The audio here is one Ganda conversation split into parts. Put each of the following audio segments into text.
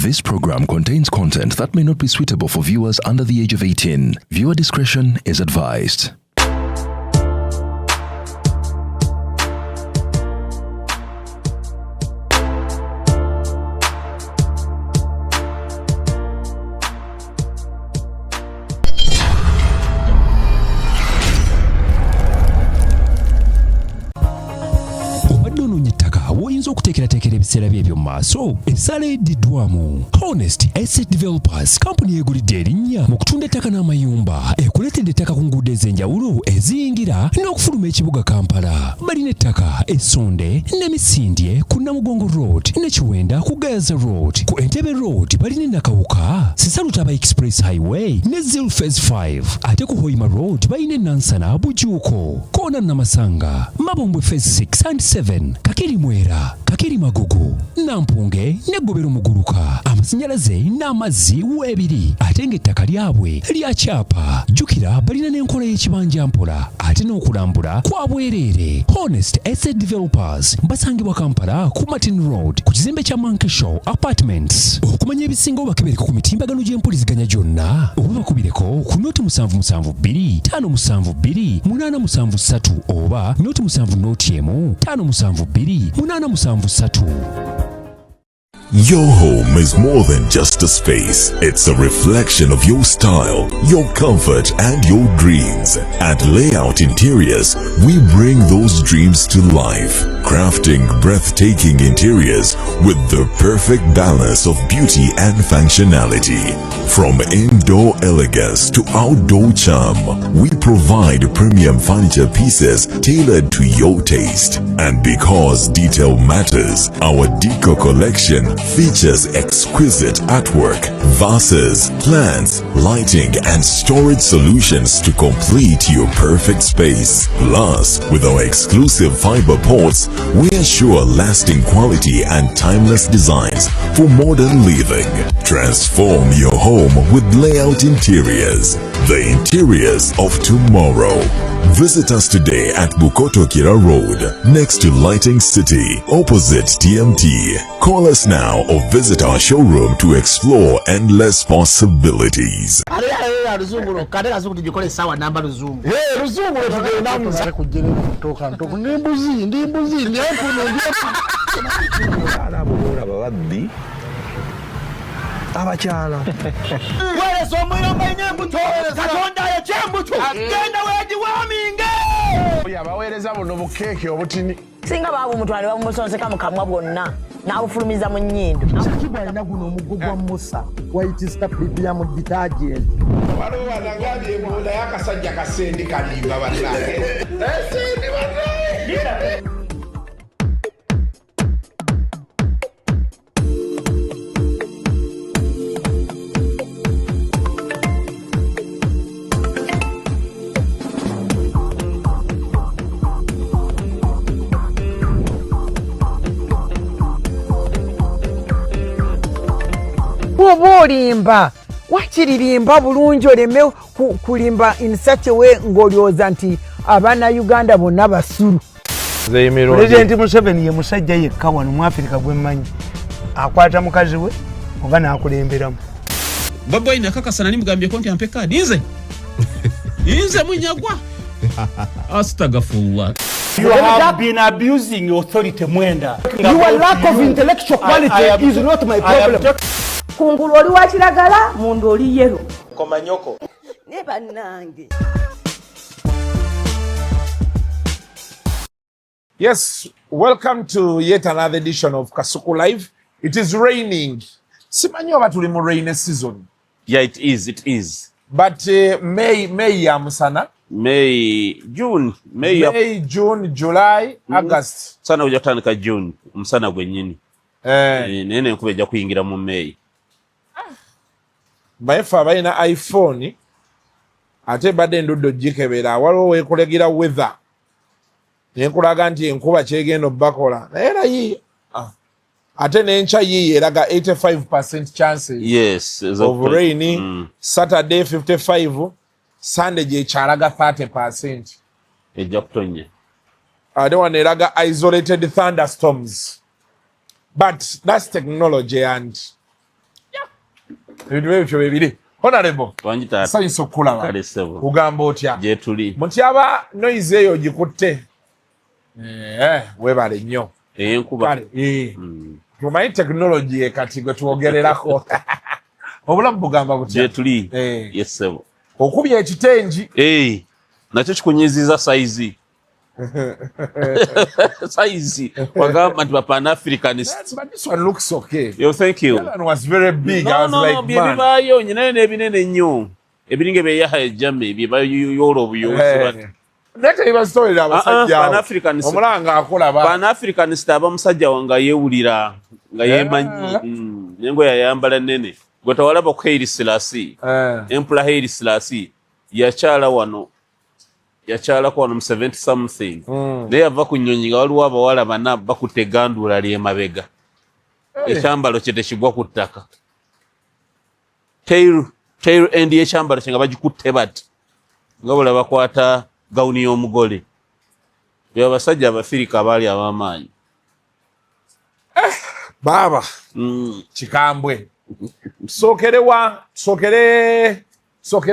This program contains content that may not be suitable for viewers under the age of 18. Viewer discretion is advised. Okuteekerateekera ebiseera by'ebyo mu maaso ensala eddiddwamu. Honest Asset Developers Company egulidde erinnya mu kutunda ettaka n'amayumba ekuleetedde ettaka ku nguudo ez'enjawulo eziyingira n'okufuluma ekibuga Kampala. Balina ettaka Essonde ne Misindye ku Namugongo Road ne Kiwenda ku Gaza Road. Ku Entebbe Road balina Nakawuka, Sisalutaba Express Highway ne Zil Phase 5. Ate ku Hoima Road balina Nansana Bujuuko, Koona Namasanga, Mabombwe Phase 6 and 7, Kakiri Mwera, Kakiri Magugu, Nampunge ne Gobero Muguluka. Amasannyalaze n'amazzi weebiri. Ate ng'ettaka lyabwe lya kyapa. Jjukira balina n'enkola y'ekibanja mpola ate n'okulambula kwa bwereere. Honest Asset Developers basangibwa Kampala ku Martin Road ku kizimbe kya Monkey Show Apartments. Okumanya ebisinga obakebereko ku mitimbagano gy'empuliziganya gyonna oba bakubireko ku noti 772 572 873 oba noti 701 572 873. Your home is more than just a space. It's a reflection of your style, your comfort, and your dreams. At Layout Interiors, we bring those dreams to life, crafting breathtaking interiors with the perfect balance of beauty and functionality. From indoor elegance to outdoor charm, we provide premium furniture pieces tailored to your taste. And because detail matters, our Deco collection features exquisite artwork, vases, plants, lighting, and storage solutions to complete your perfect space. Plus, with our exclusive fiber pots, we ensure lasting quality and timeless designs for modern living. Transform your home with Layout Interiors, the interiors of tomorrow. Visit us today at Bukoto Kira Road, next to Lighting City, opposite TMT. Call us now or visit our showroom to explore endless possibilities. Abakyala wale somuyomba nyembuto katonda ya chembuto genda weji waminge yabawereza buno bukeke obutini singa babu mutwale bamusonseka mukamwa bwonna n'abufulumiza mu nnyindo sakibwa alina guno omugogwa Musa wayitista premium detergent waliwo wanangalie munda yakasajja kasendi kalimba bannange esendi bannange. Olimba wakiririmba bulungi oleme kulimba in such a way ng'olyoza nti abaana Uganda bonna basulu. President Museveni ye musajja yekka wano mu Africa gwe mmanyi akwata mukazi we oba n'akulemberamu. Bobo ina kakasana nimugambye konti ampe kadi inze Munyagwa. Astagfirullah. You have been abusing authority Mwenda. Your lack of intellectual quality is not my problem. Kungulu oli wa kiragala mundu oli yero komanyoko ne bannange. Yes, welcome to yet another edition of Kasuku Live. It is raining. Simanyo batuli mu rainy season. Yeah, it is. But May ya musana. June, July, August. Sana ujatandika June, musana gwenyini. Nene nkubeja kuyingira mu May. Baefa bayina iPhone ate badde nduddo jikebera waliwo weekulegira weather nenkulaga nti enkuba kyegenda obbakola era yi ate n'enkya yiyi eraga 85% chances yes, of rain. Saturday 55, Sunday gyekyalaga 30%. Ejja kutonnya ate wano eraga isolated thunderstorms, but that's technology and ebintu ebyo bibiri honorable wanjita sanyusa okulaba kale sebo ugamba otya je tuli mutyaba noise eyo gikutte webale nnyo enkuba kale tumanyi technology kati gwe twogererako obulamu bugamba butya je tuli yes sebo okubya ekitengi nakyo kikunyiziza saizi saizi wagamba nti Pan-Africanist. But this one looks okay. Yo, thank you. That one was very big. No, I was like, man. bibayo nyine nebinene nnyo ebiringe beyaha ejjame bibayo yorobu yose Nete iba story abasajja Pan-Africanist omulanga akola ba Pan-Africanist abamusajja wanga yewulira nga yemanyi nengo yayambala nene gwe tawalaba ku Haile Selassie Emperor Haile Selassie yakyala wano yakyalako wano mu 70 something naye yava ku nnyonyi nga waliwo abawala bana bakutte egandula ly'emabega ekyambalo kye tekigwa ku ttaka tail end y'ekyambalo kye nga bagikutte bati nga bula bakwata gawuni y'omugole bye abasajja abafirika abaali ab'amaanyi baba kikambwe sokere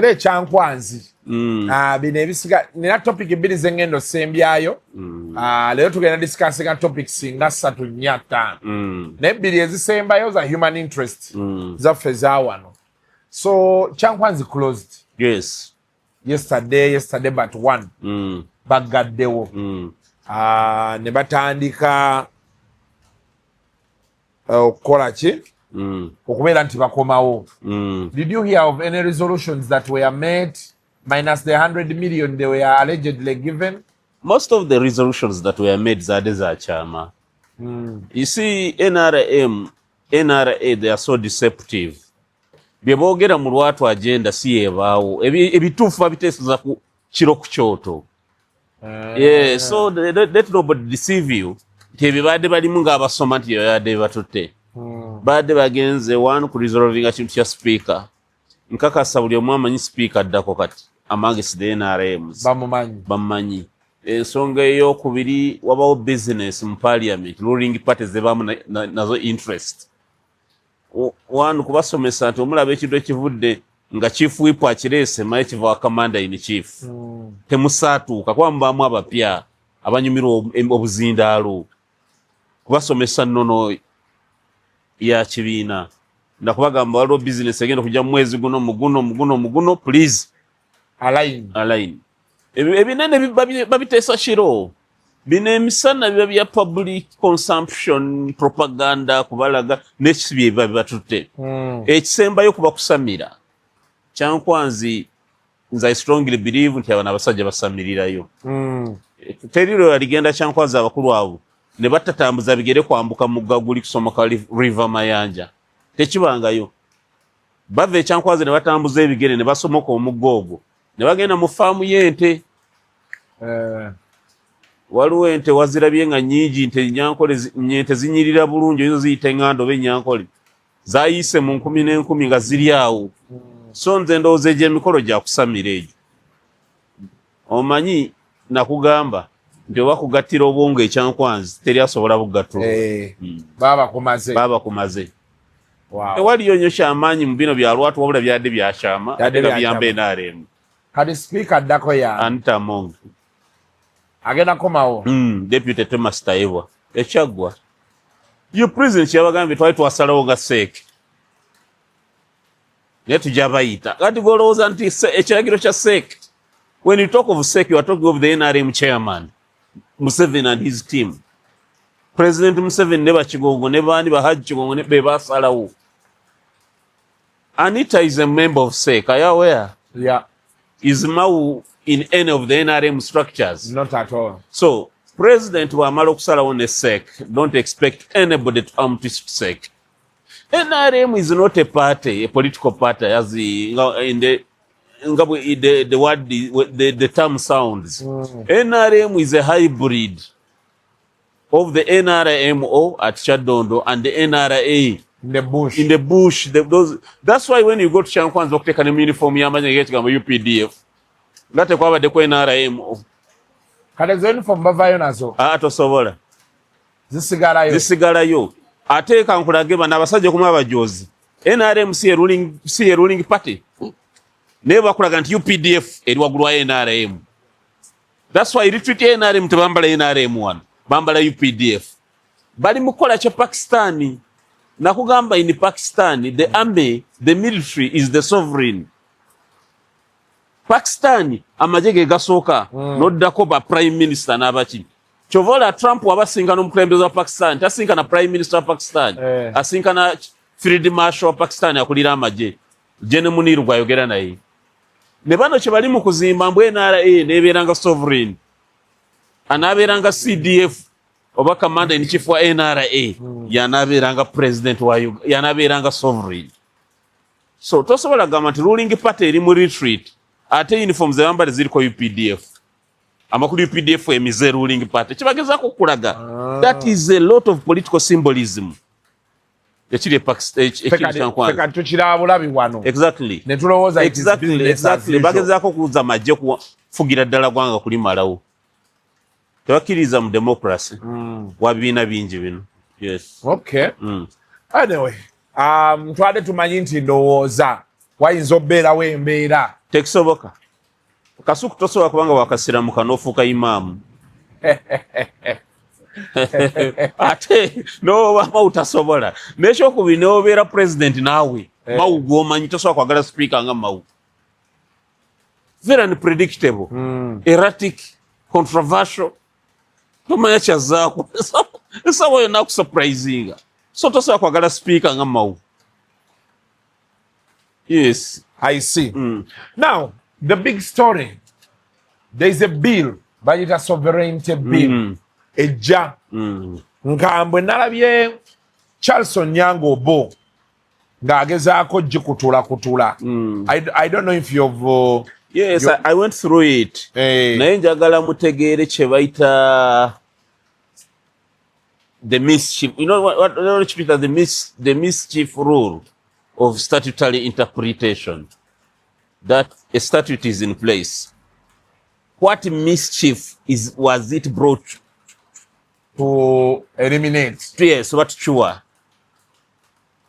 ekyankwanzi bino ebisiga nina topic bbiri zengendo sembyayo leero tugenda discussinga topics nga 3 4 5 nebbiri ezisembayo za human interest zaffe zawano so kyankwanzi closed yesterday but one bagaddewo ne batandika okukola ki okubeera nti bakomawo. Did you hear of any resolutions that were made minus the 100 million they were allegedly given? Most of the resolutions that were made zade za chama. You see, NRA, they are so deceptive. Byebogera mu lwatu agenda si ebaawo ebituufu babiteeseza ku kiro ku kyoto. Yeah, so let nobody deceive you. Tebibadde balimu ng'abasoma nti yoyadde batutte. Badde bagenze one ku resolving a kintu kya speaker. Nkakasa buli omu amanyi speaker addako kati amagesi the NRMs bamumanyi. Ensonga ey'okubiri wabawo business mu parliament ruling parties zebamu nazo interest. One kubasomesa nti omulaba ekintu ekivudde nga chief whip akireese maye kiva wa commander in chief. Temusaatuuka kuba mubaamu abapya abanyumirwa obuzindaalo. Kubasomesa nnono ya kibiina nakubagamba waliwo business egenda kujja mu mwezi guno please align ebinene babiteesa kiro bino emisana biba bya public consumption propaganda kubalaga n'ekisibi ebiba bibatutte ekisembayo kuba kusamira kyankwanzi nze I strongly believe nti abana abasajja basamirirayo teriro yaligenda kyankwanzi abakulu abo ne batatambuza bigere kwambuka mugga guli kusomoka river Mayanja tekibangayo bava ekyankwazi ne batambuza ebigere ne basomoka omugga ogwo ne bagenda mu faamu y'ente waliwo ente wazirabye nga nnyingi nte nyente zinyirira bulungi ezo ziyita eŋŋando oba enyankole zaayise mu 10,000 nga ziri awo so nze ndowooza egy'emikolo gya kusamira egyo omanyi nakugamba nti oba kugattira obwongo ekyankwanzi teri asobola bugatula baba kumaze tewaliyo nnyo kyamaanyi mu bino bya lwatu wabula byadde byakyama ate nga biyamba NRM kati speaker addako ya Anita Among agenda komawo deputy Thomas Tayebwa ekyaggwa yo president kyabagambye twali twasalawo nga seeke naye tujja bayita kati golowooza nti ekiragiro kya seeke when you talk of seeke you are talking of the NRM chairman Museveni and his team. President Museveni ne bakigongo ne bandi bahaji kigongo ne be basalawo. Anita is a member of SEC. Are you aware? Yeah. Is Mau in any of the NRM structures? Not at all. So, President wamala okusalawo ne SEC, don't expect anybody to twist SEC. NRM is not a party, a political party, as in the word, the term sounds. NRM is a hybrid of the NRMO at Chadondo and the NRA in the bush. That's why when you go to Shankwan's take an uniform, you get UPDF. That's why they call NRMO. Can I uniform bavayo nazo? To sobola. Zisigarayo. Ate kankulage bana abasajja kuma abajozi. NRM si ruling party. Never kulaga nti UPDF eri wagulu wa NRM. That's why retreat NRM tebambala NRM one. Bambala UPDF. Bali mukola cha Pakistani. Nakugamba in Pakistan, the army, the military is the sovereign. Pakistan amajege gasoka noddako ba prime minister n'abaki. Chovola Trump wabasinga n'omukulembeze wa Pakistan, tasinga na prime minister wa Pakistan, asinga na field marshal wa Pakistan akulira amaje. Jene Muniru gwayogera naye. Ne bano kye bali mu kuzimba mbwe NRA nebeeranga sovereign. Anabeeranga CDF oba commander in chief wa NRA yanabeeranga president wa yanabeeranga sovereign. So tosobola gamba nti ruling party eri mu retreat ate uniforms zambale ziri ko UPDF. Amakulu UPDF emize ruling party. Kibagezako okulaga. That is a lot of political symbolism. Ekiri Pakistan tukirabulabi wano. Exactly. Ne tulowooza exactly. Bagezako kuza majje kufugira ddala gwanga kuli malawo. Tewakiriza mu democracy. Wabiina bingi bino. Yes. Okay. Anyway, twade tumanyi nti ndowooza wayinza obbeerawo embeera. Tekisoboka. Kasuku tosobola kubanga wakasiramuka n'ofuuka imaamu. Ate n'obanga utasobola. N'ekyokubiri n'obeera president naawe. Mawu gw'omanyi tosobola kwagala speaker nga Mawu. Very unpredictable. Erratic. Controversial. Tomanya kyazaako. Esawa yonna kusurprisinga. So tosobola kwagala speaker nga Mawu. Yes. I see. Now, the big story. There is a bill, Bayita Sovereignty Bill. Eja. Nkambwe nalabye Charles Onyango Bo. Ng'agezaako kutula. I don't know if you've... Yes, I went through it. Naye njagala mutegeere kye bayita the mischief. You know what the mischief rule of statutory interpretation. That a statute is in place. What mischief was it brought to eliminate? Yes, what sure.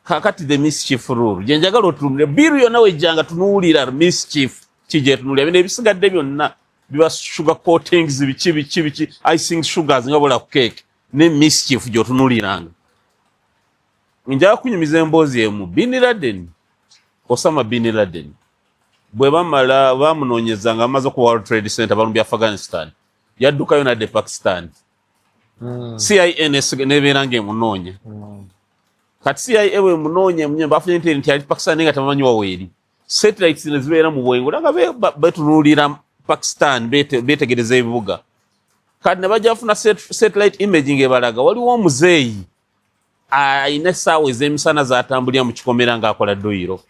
Kakati the mischief rule. Jenjagala otumule biru yonna wejjanga tunuulira mischief kije tunuulira bino ebisigadde byonna biba sugar coatings bichi icing sugars nga bola ku cake ne mischief gyotunuuliranga. Njaga kunyumiza emboozi emu Bin Laden, Osama Bin Laden. Bwe bamala bamunoonyezanga amaze ku World Trade Center balumbi Afghanistan. Yaddukayo nadde Pakistan. CIA nebeeranga emunoonya. Kati CIA bwe munoonya munyamba afunye nti ali Pakistan nga tamanyi waweeri. Satellites nezibeera mu bwengo nga betunuulira Pakistan betegereza ebibuga. Kati ne bajja afuna satellite imaging ebalaga waliwo omuzeeyi ayina essaawa ez'emisana z'atambulira mu kikomera ng'akola doyiro.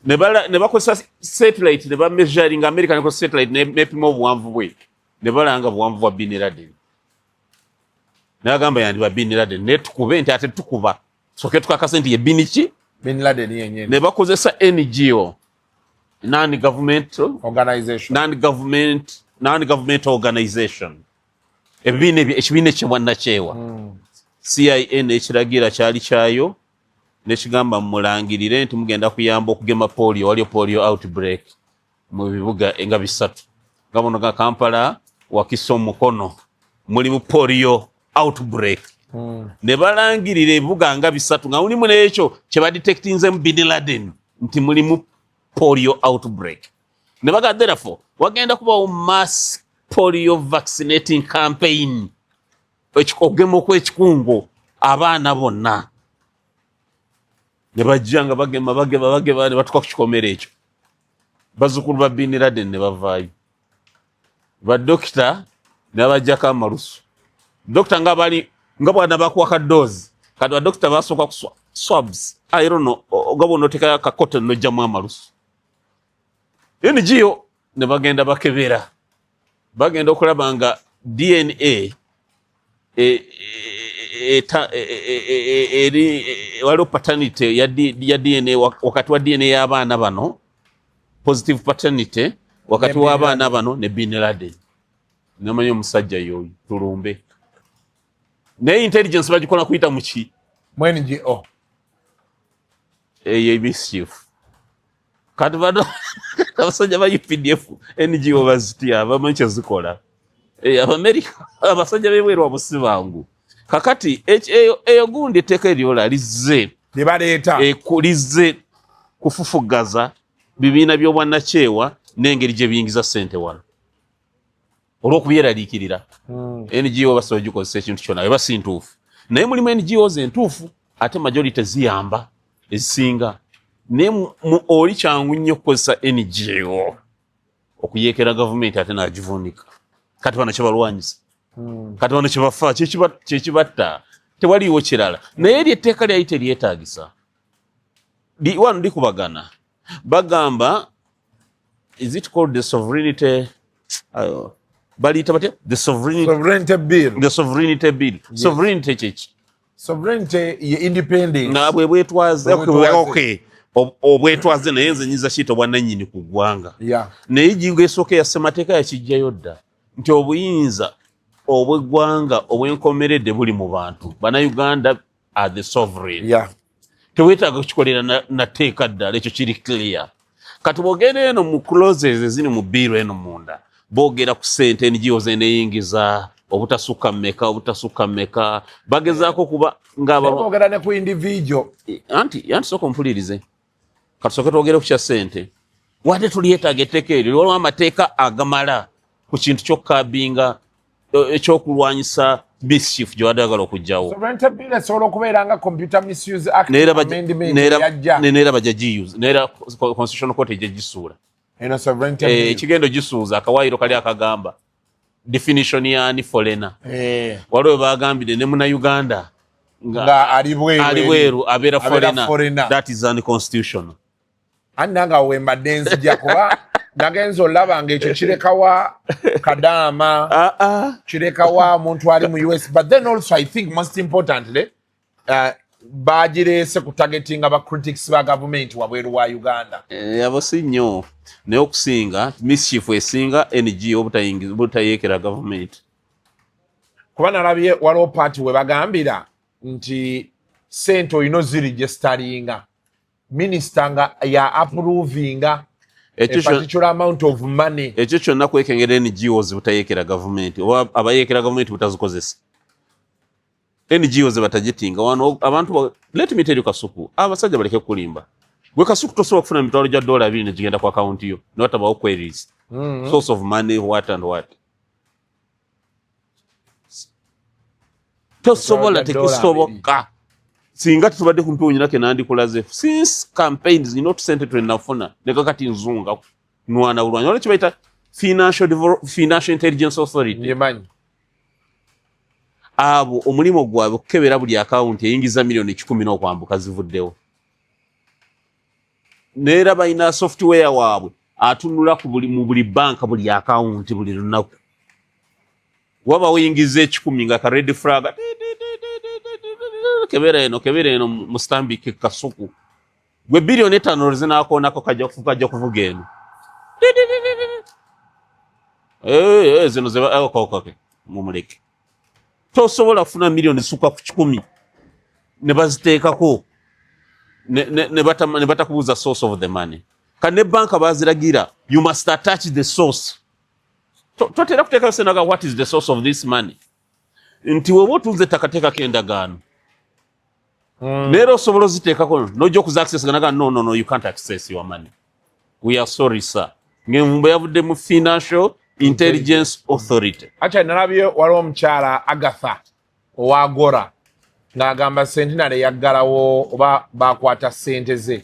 Ne bakozesa satellite ne bameasuring America ne bakozesa satellite nepima obuwanvu bwe ne balanga buwanvu bwa Bin Laden. N'agamba yandi ba Bin Laden ne tukube nti ate tukuba soke tukakase nti ye Bin Laden yenyewe. Ne bakozesa NGO, non-government organization. Ekibiina ekyebwanna kyewa. CIA n'ekiragira kyali kyayo n'ekigamba mulangirire nti mugenda kuyamba okugema polio, waliyo polio outbreak mu bibuga nga bisatu. Gavana ga Kampala Wakiso Mukono mulimu polio outbreak. Ne balangirira ebibuga nga bisatu nga mulimu n'ekyo kye badetectinze mu Bin Laden nti mulimu polio outbreak. Ne bagadde therefore wagenda kubawo mass polio vaccinating campaign. Okugema kw'ekikungo abaana bonna. Ne bajjanga bagema ne batuka ku kikomera ekyo. Bazzukulu ba Bin Laden ne bavaayo. Badokita ne bajjako amalusu. Dokita nga bwana bakuwaka dose. Kati badokita basooka ku swabs. I don't know. Ogabona otekayo akakoto n'ojjamu amalusu. NGO ne bagenda bakebera. Bagenda okulaba nga DNA waliwo paternity ya DNA wakati wa DNA y'abaana bano, positive paternity wakati w'abaana bano ne Bin Laden. Namanyi omusajja yoyo tulumbe. Naye intelligence bagikola kuyita muki? NGO. ye mischief kati bano abasajja ba UPDF NGO bazitya abamanyi zikola America abasajja bebweru abusibangu kakati eyo gundi teke lyola lize libaleeta kulize kufufugaza bibiina by'obwannacewa n'engeri gye biyingiza ssente wano olw'okubyeraliikirira NGO basobola gikozesa ekintu kyonna eba si ntuufu naye mulimu NGOs entuufu ate majority ziyamba ezisinga naye oli kyangu nnyo okukozesa NGO okuyeekera gavumenti ate n'agivuunika kati bano kyebalwanyisa kati bano kyebafa kyekibatta tewaliiwo kirala naye eri etteeka lyali teryetaagisa wano likubagana bagamba is it called the sovereignty baliyita batya the sovereignty bill yes. sovereignty kyeki sovereignty ye independence nga bwetwaze okay obwetwaze naye nze nyiza kiyita obwannannyini ku ggwanga naye jingo esooka ya ssemateeka yakijjayo dda nti obuyinza obw'eggwanga obwenkomeredde buli mu bantu bannayuganda are the sovereign teweetaaga kukikolera na teeka ddala ekyo kiri clear kati bwogera eno mu clauses eziri mu biiro eno munda boogera ku ssente NGO zeneyingiza obutasukka mmeka bagezaako kuba ngaboogera ne ku individual anti sooka ompulirize kati sooka twogere ku kya ssente wadde tulyetaaga etteeka eryo waliwo amateeka agamala ku kintu ky'okukabinga ekyokulwanyisa mischief gyewadde agala okugjawo esobola okubeera nga computer misuse act neera bajja giuse neera constitutional court ejja gisuula ekigendo gisuuza akawaayiro kali akagamba definition yani foreigner waliwo bagambire ne munnayuganda nga ali bweru abeera foreigner that is unconstitutional annanga wembadde nzija kuba nagenza olaba ng'ekyo kirekawa Kadaama kirekawa omuntu ali mu US but then also I think most importantly bagireese ku targeting aba critics ba government wabweru wa Uganda abo si nnyo naye okusinga mischief esinga NGO obutayeekera government kuba nalabye waliwo party we bagambira nti sente oyino ziregisteringa minister nga ya approvinga a particular amount of money ekyo kyonna kwekengera NGOs butayeekera government oba abayeekera government butazikozesa NGOs batagitinga wano abantu let me tell you Kasuku abasajja baleke kulimba gwe Kasuku tosobola kufuna emitwalo gya $2 ne gigenda ku account yo notabawo queries source of money what and what tosobola tekisoboka singa tutubadde kumpi onyinake nandikulaze since campaigns not sente twenafuna nekakati nzunga nwana bulwanya wale kibaita financial intelligence authority yemanyi abo omulimo gwabwe okukebera buli account eyingiza milioni 10 n'okwambuka zivuddewo neera bayina software waabwe atunula mu buli banka buli account buli lunaku waba oyingiza 10 nga ka red flag kebera eno mustambike Kasuku gwe bilioni 5 zinakonako kajja kuvuga eno zino zeba okay mumuleke tosobola kufuna milioni suka ku 10 ne baziteekako ne batakubuza source of the money kane banka baziragira you must attach the source totera kuteeka senaga what is the source of this money nti wewe otunze takateeka kendagaano nero sobola ziteekako nojo kuza access ganaga no you can't access your money we are sorry sir ngemumba yavudde mu financial intelligence authority acha nalabye waliwo omukyala Agatha owagora ng'agamba Centenary yaggalawo oba bakwata ssente ze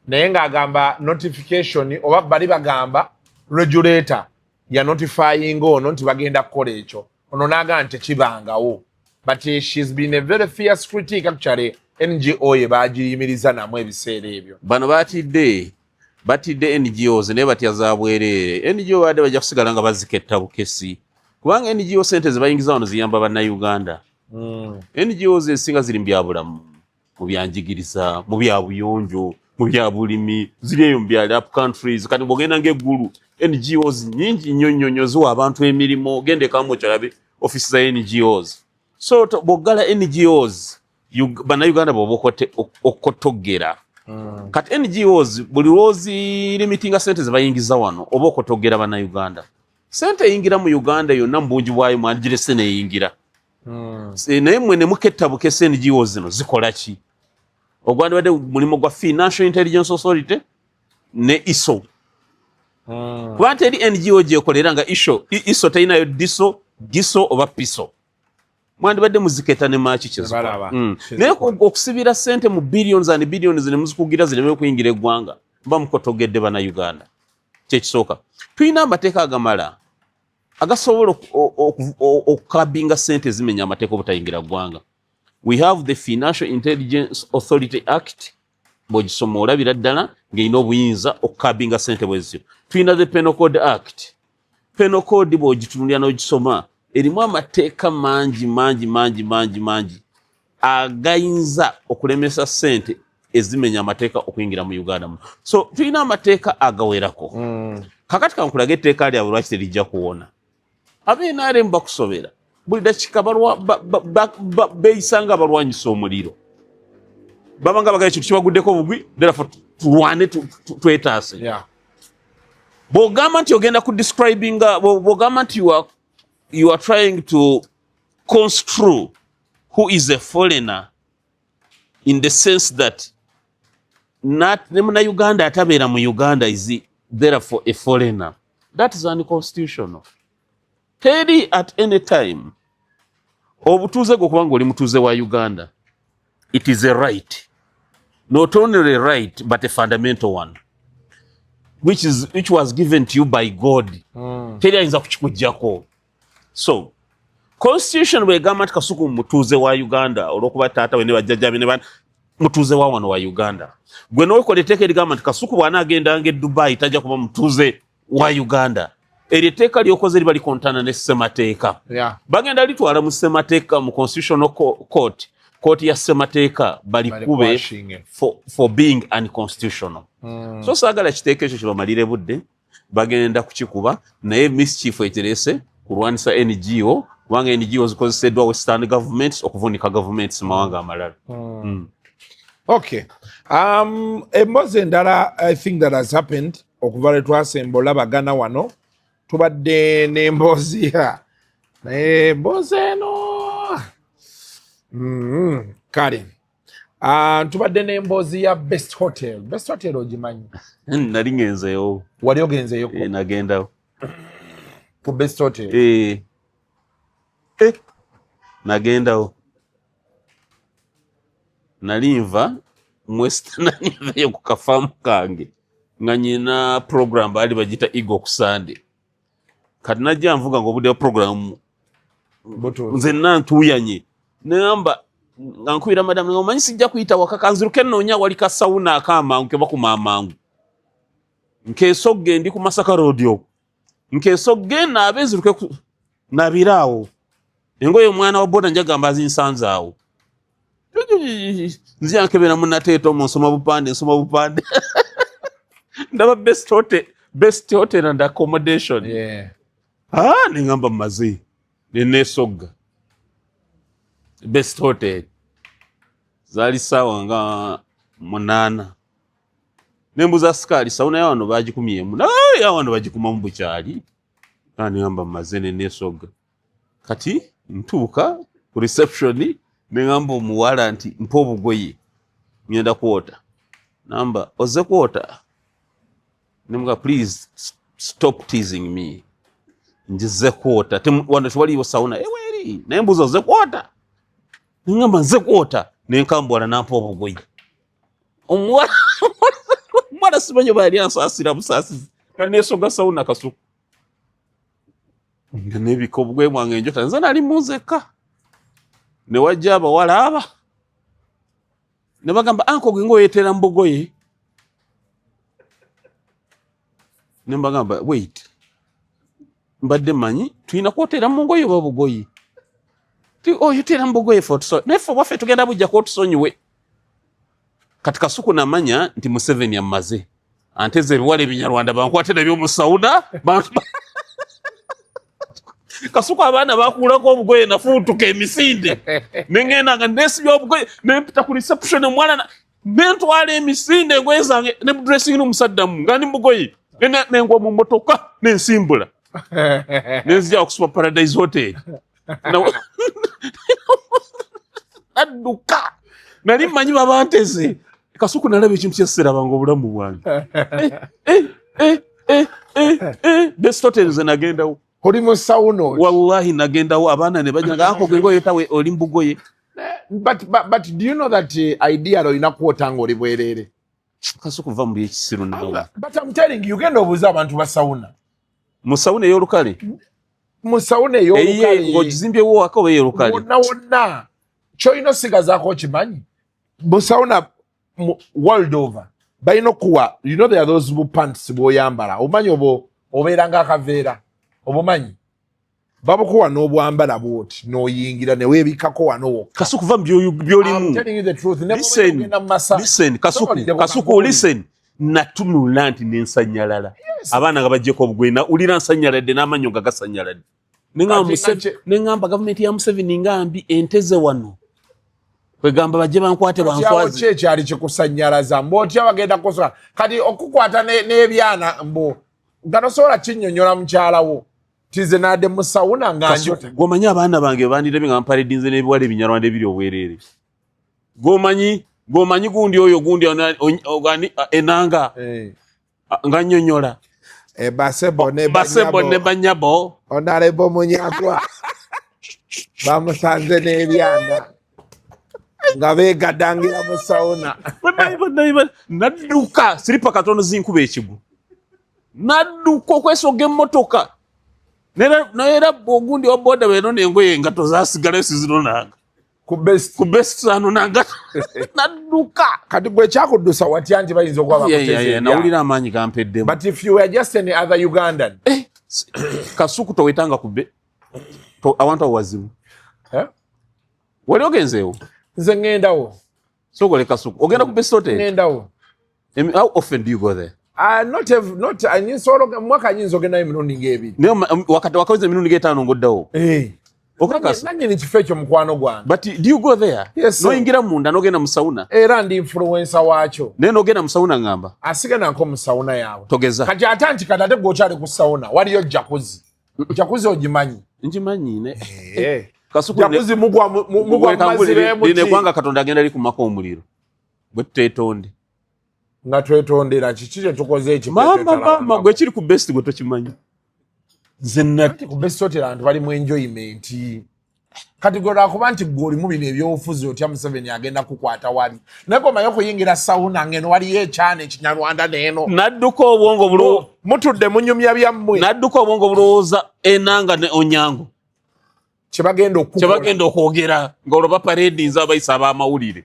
naye ng'agamba notification oba bali bagamba regulator ya notifying ono nti bagenda kukola ekyo ono n'agamba nti tekibangawo but she's been a very fierce critic actually NGO ye bagiyimiriza namwe ebiseera ebyo bano batidde NGOs naye batya za bwereere NGO badde bajja kusigala nga baziketta bukesi kubanga NGO sente ze bayingiza wano ziyamba bannayuganda NGOs esinga ziri mu byabulamu mu byanjigiriza mu byabuyonjo mu byabulimi ziri eyo mu byali up countries kati bwogenda ng'eggulu NGOs nyingi nnyo ziwa abantu emirimu gende kamu kyalabe office za NGOs so bwogala NGOs bannayuganda bwoba okotogera kati NGOs buli lwozi limitinga sente ze bayingiza wano oba okotogera bana Uganda sente yingira mu Uganda yonna mbungi bwayo mwanjire sene yingira naye mwe ne muketta bukese NGOs zino zikola ki ogwanda bade mulimo gwa Financial Intelligence Authority ne ISO kubanga teri NGO gyekolera nga ISO tayinayo diso oba piso mwandibadde muziketa ne maaki kyezikola naye okusibira sente mu billions and billions ne muzikugira zireme okuyingira eggwanga mba mukotogedde bana Uganda kyekisooka tulina amateeka agamala agasobola okukabinga sente zimenya amateeka obutayingira ggwanga. We have the Financial Intelligence Authority Act bw'ogisoma olabira ddala ng'erina obuyinza okukabinga sente bwezityo. Tulina the Penal Code Act. Penal Code bw'ogitunuulira n'ogisoma erimu amateeka mangi agayinza okulemesa sente ezimenya amateeka okuyingira mu Uganda. So tulina amateeka agawerako. Kakati kankulaga etteeka lyabwe lwaki terijja kuwona. Abe-NRM bakusobera buli dakika beeyisanga abalwanyisa omuliro babanga bagala ekintu kibaguddeko obugwi therefore tulwane twetaase bw'ogamba nti ogenda ku describinga bw'ogamba nti you are trying to construe who is a foreigner in the sense that ne Uganda atabeera mu Uganda is therefore a foreigner. That is unconstitutional. Teri at any time obutuuze gwo kubanga oli mutuuze wa Uganda, it is a right, not only a right but a fundamental one which was given to you by God. Teri ayinza kukikuggyako. So constitution bw'egamba nti Kasuku mutuuze wa Uganda olw'okuba taata we ne bajjajja be ne bana mutuuze wa wano wa Uganda, gwe n'okola etteeka erigamba nti Kasuku bw'anaagendanga e Dubai tajja kuba mutuuze wa Uganda. Eryo etteeka lyokoze liba likontana ne ssemateeka. Bagenda litwala mu ssemateeka mu constitutional court ya ssemateeka balikube for being unconstitutional. So saagala kiteeka ekyo kibamalire budde bagenda kukikuba naye mischief eterese kulwanisa NGO kubanga NGO zikozeseddwa Western governments okuvunika governments mawanga amalala. Okay. Emboze endala I think that has happened okuva lwe twasembola bagana wano tubadde n'emboozi naye emboozi eno kale tubadde n'emboozi ya Best Hotel. Best Hotel ogimanyi? Nali ngenzeyo. Wali ogenzeyo? Nagendawo ku Best Hotel. Nagendawo nalinva nanivayo ku kafaamu kange nga nyina program baali bagita Eagle ku Sunday. Kati najja nvuga ng'obuddeyo program nze nantuuyanye namba nga nkubira madamu nga omanyi sijja kuyita waka kanziruke nnoonya wali kasawuna akaamangu ke bakuma amangu nkeesogge ndi ku Masaka Road okwo nkeesogge naabe nziruke nabiraawo engoye omwana wa boda njagamba azinsanze awo nzija nkebera munnateeta nsoma bupande ndaba Best Hotel and accommodation. Ningamba mazi nenesogga Best Hotel zali sawa nga 8 nembuza skali sauna ya wano bagikumyemu ya wano bagikuma mu bukyali ningamba mazi nenesogga kati ntuuka ku reception ningamba omuwala nti mpa obugoye ngenda kwota namba oze kwota nemga please stop teasing me njize kwota wano tewaliwo sauna eweri naye mbuza oze kwota ningamba nze kwota nenkambwala nampa obugoye omwana simanyi oba yali ansaasira busaasizi kanesoga sauna Kasuku nga nebika obugoye mwange enjota nze nali munzeka ne wajja abawala aba ne bagamba anko gwe ng'oyeetera mu bugoye ne mbagamba wait mbadde manyi tulina kwoteera mu ngoye oba bugoye oyoteera mu bugoye naye waffe tugenda bujja kwotusonyiwe kati Kasuku namanya nti Museveni amaze anteze ebiwala ebinyarwanda bankwatira ebyomusawuna Kasuku abaana bakuulako obugoye nafuutuka emisinde nengenda nga nesibya obugoye nempita ku reception omwana Mentwala emisinde gwezange ne dressing room saddamu ngani mbugoyi nengwa mu motoka nensimbula nenzija okusoma Paradise Hotel adduka nali manyi babanteze Kasuku nalaba ekintu kyesirabanga obulamu bwange best hotels nagendawo oli mu sauna wallahi nagendawo abaana ne bajanga ako gwengo yotawe oli mbugoye. But do you know that idea olina kwotanga oli bwerere Kasuku va muri ekisiru nawo. But I'm telling you genda obuza abantu ba sauna mu sauna ey'olukale mu sauna ey'olukale ngojizimbye wo akawe ey'olukale wonna choino siga zako kimanyi mu sauna world over bayino kuwa you know there are those pants boyambala omanyi obeeranga akaveera obumanyi babukuwa n'obwambala bwoti n'oyingira ne weebikako wano wokka. Kasuku va byolimu. I'm telling you the truth. Listen, Kasuku, listen. Natunula nti n'ensanyalala. Abaana nga bajjeko obugwena ulira nsanyaladde n'amanyo nga gasanyaladde. Nengamba gavumenti ya Museveni ngambi enteze wano. Kwegamba bajje bankwate banfazi. Kye kyali kikusanyalaza mbotya bagenda kosa kati okukwata n'ebyana mbo nga tosobola kinnyonnyola mukyalawo. Tize nade mu sauna nganjo. Gomanyi abaana bange bandire nga mpale dinze n'ebiwale ebinyarwanda ebiri obwerere. Gomanyi gundi oyo gundi ogani enanga nga nnyonnyola. Basebo ne banyabo. Onalebo Munyagwa. Bamusanze n'ebyanda. Nga beegadangira mu sauna. Nadduka siripa katono zinkuba ekigu. Nadduka okwesoga emmotoka. Naera bogundi wa boda beno nengoye ngato zasigala sizino nanga. Ku best ano nanga. Nadduka. Kati gwe kyakuddusa watya nti bayinza okuba bakuteze. Nawulira amaanyi gampeddemu. But if you were just any other Ugandan. Kasuku towetanga kube. Abantu awazimu. Wali ogenzeewo? Nze ngendawo. Sogole Kasuku. Ogenda ku best hotel? Ngendawo. How often do you go there? Not anyisoro mwaka nyinzo genda emirundi ngebi. Wakati wakaweze emirundi getano ngoddawo. Okakasa. Nanyi ni kifecho mukwano gwange. But do you go there? Yes. No ingira munda nogenda mu sauna. Era ndi influencer wacho. Neno ogenda mu sauna ngamba. Asiga nanko mu sauna yawe. Togeza. Kati atanti kadate gochali ku sauna. Waliyo jacuzzi. Jacuzzi ojimanyi. Njimanyi ne. Kasuku jacuzzi mugwa mazire mu. Dine kwanga Katonda agenda ali kumako omuliro. Bwe tutetonde. Nga twetondera kikire tukoze eki mama gwe kiri ku best gwe tokimanyi zennati ku best hotel and bali mu enjoyment kati gora kuba nti goli mu bino ebyofuzi otya Museveni agenda kukwata wali nako mayo kuyingira sauna ngeno wali ekyane ekinyarwanda neno nadduka obwongo bulo mutudde munyumya byammwe nadduka obwongo bulowooza enanga ne onyango kyebagenda okwogera ng'olwo parade nza abayisa ab'amawulire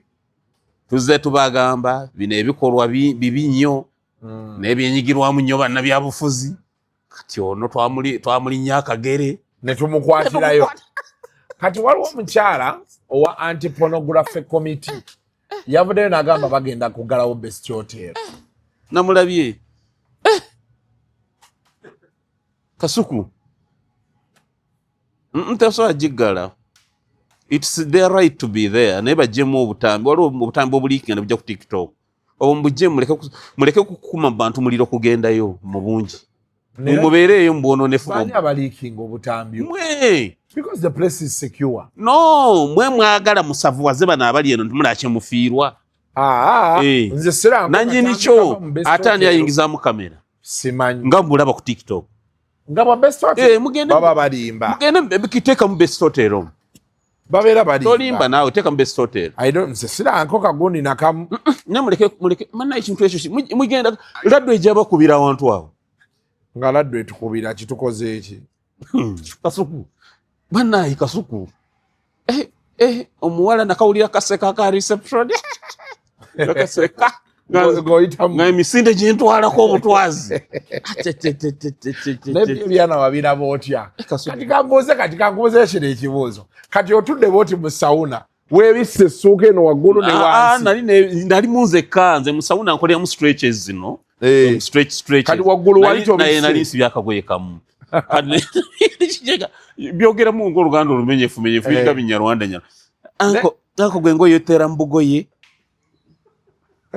tuzze tubagamba bino ebikolwa bibi nnyo n'ebyenyigirwamu nnyo bannabyabufuzi kati ono twamulinnya akagere ne tumukwatirayo kati waliwo omukyala owa anti-pornography committee yavuddeyo n'agamba bagenda kugalawo best hotel namulabye Kasuku ntasobola giggala. It's their right to be there. Naye bajjemu obutambi. Waliwo obutambi obuliikingana bujja ku TikTok. Obwo mubujjemu muleke kukuma bantu muliro kugendayo mu bungi. Mubeereeyo mu bwononefu. Bani abaliikinga obutambi? Mwe. Because the place is secure. No, mwe mwagala musavuwaze bano abali eno ntimulakye mufiirwa. Nze sira nannyini kyo ate ani ayingizaamu kamera. Simanyi. Nga mulaba ku TikTok. Nga ba best hotel? Baba balimba. Mugende bikiteeka mu best hotel omu. Babera bali. Tolimba nawe teka mu best hotel. I don't sira ankoka gundi nakamu. Muleke manna ekintu ekyo mugenda laddo ejaba kubira abantu awo. Nga laddo etukubira kitukoze eki. Kasuku. Manna Kasuku. Omuwala nakawulira kaseka ka reception. Kaseka. Nga emisinde gyentwalako obutwazi. Nebyo byana wabira botya. Kati kambuze ekiro ekibuuzo. Kati otudde boti mu sauna. Weebisse essuuka eno waggulu ne wansi. Nali munzekka nze mu sauna nkolera mu stretches zino. Stretches. Kati waggulu wali naye nali nsibya akagoye kamu. Byogeramu ng'oluganda olumenyefu nga binyarwanda nyala. Anko gwe ngoye otera mbugoye.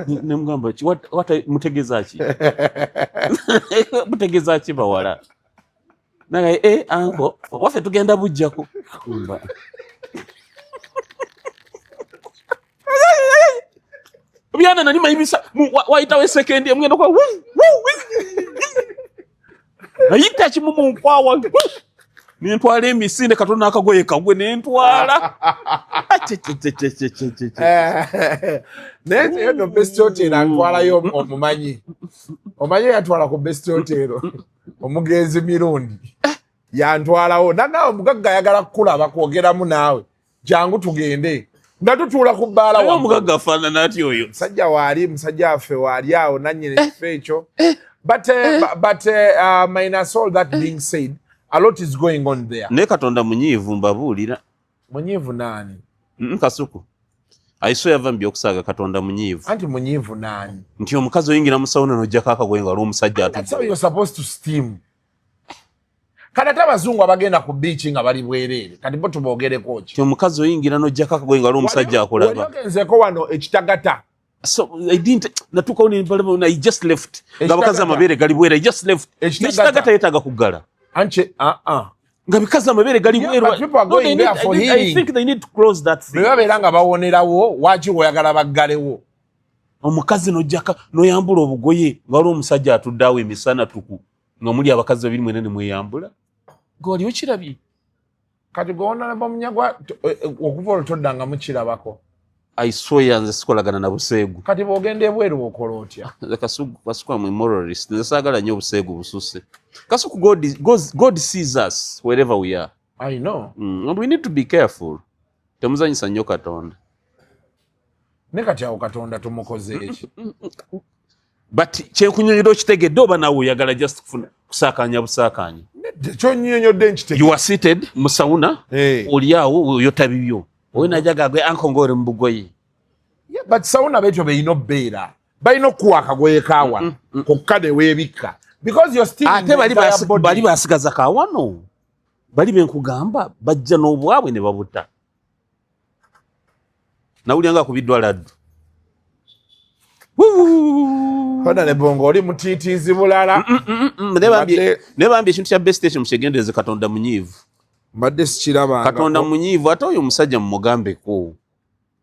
Nemugamba ki what mutegeza ki? Mutegeza ki bawala? Naye anko waffe tugenda bujjako. Byana nani mayimisa waita we second mugenda kwa ayita kimumu nkwawa nintwala emisinde Katonda akagoye kagwe nentwala naye no best hotel antwalayo omumanyi yatwala ku best hotel omugenzi mirundi yantwalawo nanga omugagga ayagala kukulaba kwogeramu naawe jangu tugende natutuula ku bbaala wa omugagga afaanana ati oyo musajja waali musajja waffe waali awo nannyini ekifo ekyo but minus all that being said a lot is going on there. Ne Katonda munyivu mbabuulira. Munyivu nani? Kasuku. Aiso yavambye okusaaga Katonda munyivu. Anti munyivu nani? Nti omukazi oyingira mu sawuna n'ojjako akagwenga olwo omusajja That's how you're supposed to steam. Kati abazungu abagenda ku beach nga bali bwereere kati bo tubogereko ki. Nti omukazi oyingira n'ojjako akagwenga olwo omusajja akulaba. Waliogenzeko wano ekitagata. So I didn't natuka oni I just left. Ngabakaza amabere gali bwera I just left. Ekitagata yetaga kugala. Anche nga bikaza amabere gali bweru. I think they need to close that thing. Bebera nga bawonerawo wachi oyagala baggalewo. Omukazi n'ojjaka n'oyambula obugoye ngalo omusajja atuddawo emisana tuku nga muli abakazi babiri mwene ne mweyambula. Goli okirabye. Kati gonna ne Munyagwa okuva olutodanga mukirabako. I swear nze sikolagana na buseegu. Kati bogende bweru okola otya? Kasuku am a moralist. Nze saagala nnyo obuseegu bususe. Kasuku God sees us wherever we are. I know. And we need to be careful. Temuzanyisa nnyo Katonda. Ne kati awo Katonda tumukoze eki. But kyenkunyonyera okitegedde oba naawe oyagala just kusaakanya busaakanya. Kyonnyonnyodde nkitegedde. You are seated mu sawuna. Oli awo oyota bibyo. Oyina jaga gwe ankongore mu bugoye. Yeah, but sawuna betyo beino beera. Bayino kuwa akagoye kawa. Kokade webika. Because you're still ate bali basigaza kawano. Bali benkugamba bajja n'obwabwe ne babuta. Nawulyanga kubiddwa laddu. Hona ne bongo oli mutiitiizi bulala. Ne bambi ekintu kya best station mukigendereze Katonda munyivu. Mbadde sikiraba. Katonda munyivu ate oyo omusajja mumugambeko.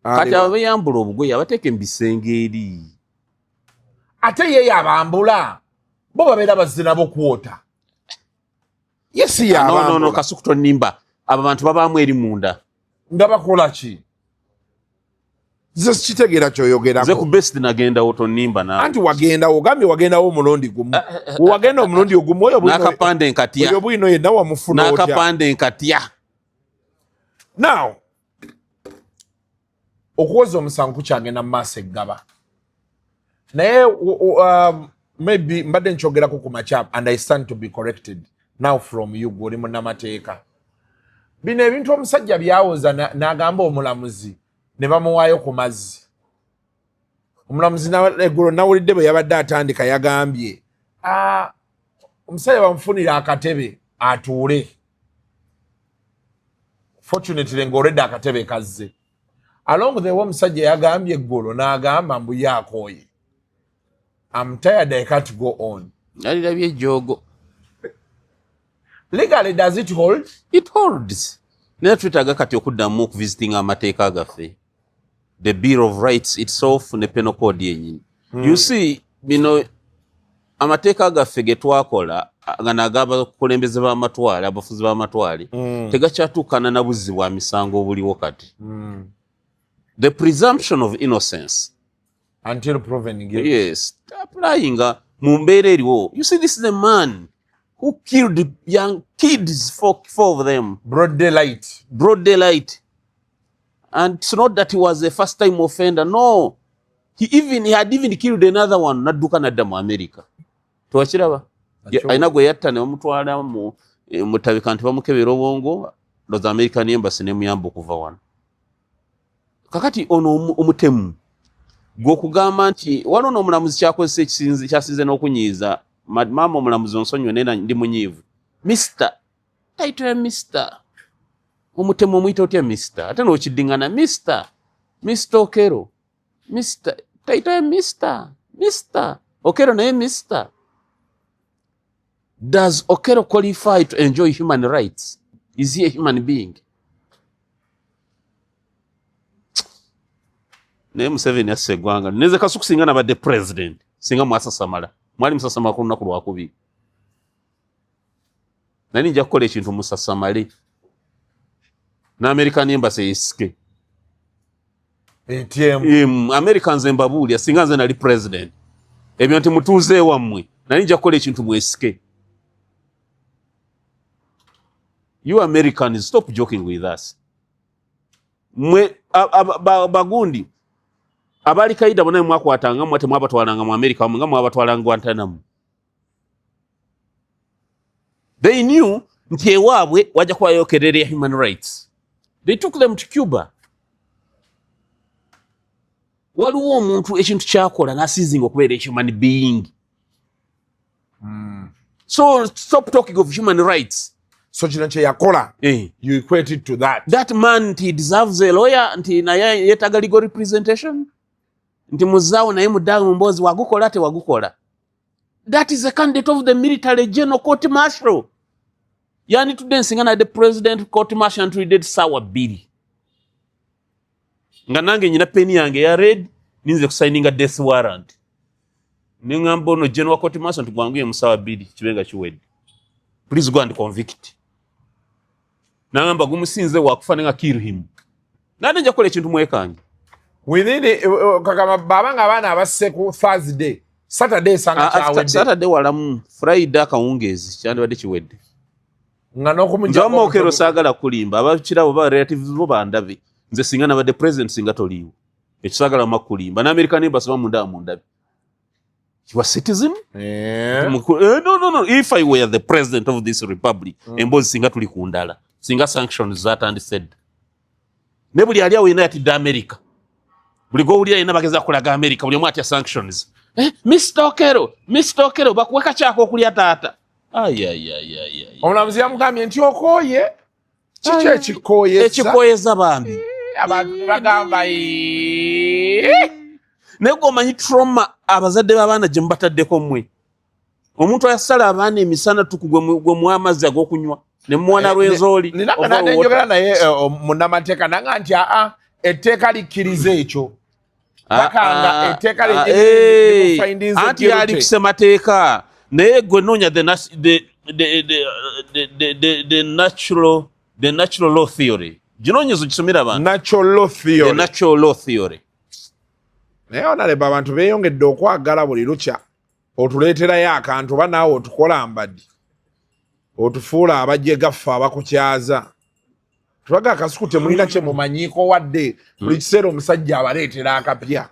Kati abayambula obugoye abateeke mbisenge eri. Ate ye yabambula. Bo babeera bazina bo kwota. Yes ya abambula. No Kasuku tonimba. Aba bantu babaamu eri munda. Nga bakola ki? Nze sikitegera kyoyogerako. Nze ku best nagenda otonimba nawe. Anti wagenda ogambye wagendawo omulundi gumu. Wagenda omulundi ogumu oyo bwino. Nakapande nkatya. Oyo bwino yenna wamufuna otya. Nakapande nkatya. Now, okuwoza omusango kukyagenda mu maaso eggaba. Naye maybe mbadde nkyogerako ku makyapa and I stand to be corrected now from you gw'oli munnamateeka. Bino ebintu omusajja byawoza n'agamba omulamuzi ne bamuwaayo ku mazzi. Omulamuzi eggulo nawulidde bwe yabadde atandika yagambye omusajja bamufunira akatebe atuule. Fortunately ng'olwedde akatebe kazze. Along the way omusajja yagambye eggulo n'agamba mbu yakooye. I'm tired, I can't go on. Alirabye ejjoogo. Legally, does it hold? It holds. Naye twetaaga kati okuddamu okuvisitinga amateeka gaffe. The Bill of Rights itself ne penal code yennyini. You see, bino amateeka gaffe ge twakola nga ag'abakulembeze b'amatwale, abafuzi b'amatwale, tegakyatuukana na buzzi bwa misango obuliwo kati. The presumption of innocence. Until proven guilty. Yes. Applying mu mbeera eriwo. You see, this is a man who killed young kids, four of them. Broad daylight. Broad daylight. And it's not that he was a first-time offender. No. He had even killed another one. Nadduka nadda mu America. Tuwakiraba? Aina gwe yatta ne bamutwala mu mutabika nti bamukebera obwongo. Loza American Embassy ne muyamba okuva wano. Kakati ono omutemu. Gw'okugamba nti wano n'omulamuzi kyakozesa ekisinzi kyasinze n'okunyiiza maama omulamuzi onsonyiwe nena ndi munyiivu. Mr. Taito ya Mr. Omutemu omuyita otya Mr. Ate n'okiddingana Mr. OKELLO. Mr. taita Mr. Okello naye Mr. Does Okello qualify to enjoy human rights? Is he a human being? Naye Museveni asse eggwanga neze Kasuku singa nabadde president singa mwasasamala mwali musasamala ku lunaku lwakubiri nani nja kukola ekintu musasamale n'American Embassy esike Americans embabuulya singa nze nali president ebyo nti mutuuze wammwe nani nja kukola ekintu mwesike. You Americans, stop joking with us. Bagundi abali kaida bonna mwakwatanga mwate mwabatwalanga mu America nga mwabatwalanga Guantanamo. They knew nti ewaabwe wajja kwayokerera human rights. They took them to Cuba. Waliwo omuntu ekintu kyakola n'asizinga okubeera human being. So stop talking of human rights. So chinanche yakola, you equate it to that. That man, he deserves a lawyer, nti naye yetaga legal representation. Nti muzao naye mudamu mbozi wagukola te wagukola. That is a candidate of the military general court martial. Yani today singana the president court martial and we did sawa bili. Nga nange nyina peni yange ya red, ninze kusigninga death warrant. Ninga mbono general court martial ntukwanguye musawa bili, chiwenga chiwedi. Please go and convict. Nangamba gumusinze wakufana kill him. Nade nja kole kintu mwekanje. Within kakama babanga abana abasse ku Thursday, Saturday sanga chawe. Saturday walamu, Friday akawungezi kyandi bade kiwedde. Ngano kumunja Njama Okello sagala kulimba abakirabo ba relatives bo bandabe. Nze singa na bade president singa toliwo. Ekisagala makulimba na American Embassy bamunda mundabe. You are citizen? No. If I were the president of this republic, embozi singa tuli kundala. Singa sanctions that and said. Nebuli alia wina yati America. Buli go ulia ina bageza kulaga America. Buli mwati ya sanctions. Mr. Okello, bakuweka chako kulia tata. Ay. Omulamuzi mukami nti okoye. Chiche chikoye. Chikoyeza bambi. Abantu bagamba Nego manyi trauma abazadde babana gye mbataddeko mmwe. Omuntu ayasala abaana emisana tukugwe mu amazzi ag'okunywa ne mwana lwenzoli. Nina njogera naye munnamateeka nanga nti etteeka likkiriza ekyo. Bakanga etteeka limufaindinze anti ali kusemateeka naye gwe noonya the natural law theory. Ginoonyezo gisomera abantu. The natural law theory. Naye onaleba abantu beeyongedde okwagala buli lukya otuleeterayo akantu oba naawe otukola mbaddi otufuula abajjegaffe abakukyaza tulaga akasuku temulina kye mumanyiiko wadde buli kiseera omusajja abaleetera akapya.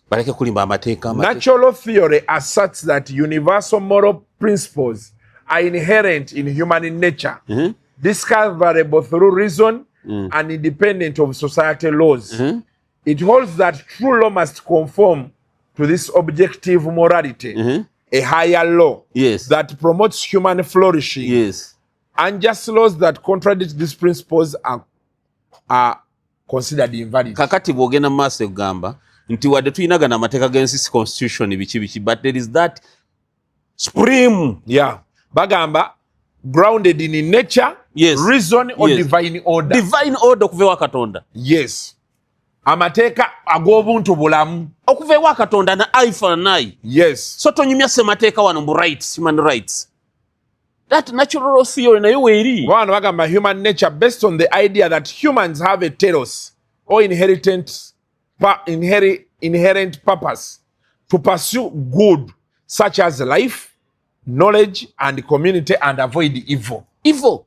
Baleke kulimba amateeka. Natural theory asserts that universal moral principles are inherent in human nature, discoverable through reason and independent of society laws. It holds that true law must conform to this objective morality, a higher law that promotes human flourishing. Unjust laws that contradict these principles are considered invalid. Kakati bwogenda mu maaso egamba nti wadde tuyinaga n'amateeka g'ensi constitution biki but there is that supreme bagamba grounded in nature, reason or divine order. Divine order okuva ewa Katonda. Amateeka ag'obuntu bulamu okuva ewa Katonda na eye for an eye. So tonyumya semateeka wano mu rights, human rights. That natural theory nayo weeri. Wano bagamba human nature based on the idea that humans have a telos or inherent purpose to pursue good such as life, knowledge and community and avoid evil.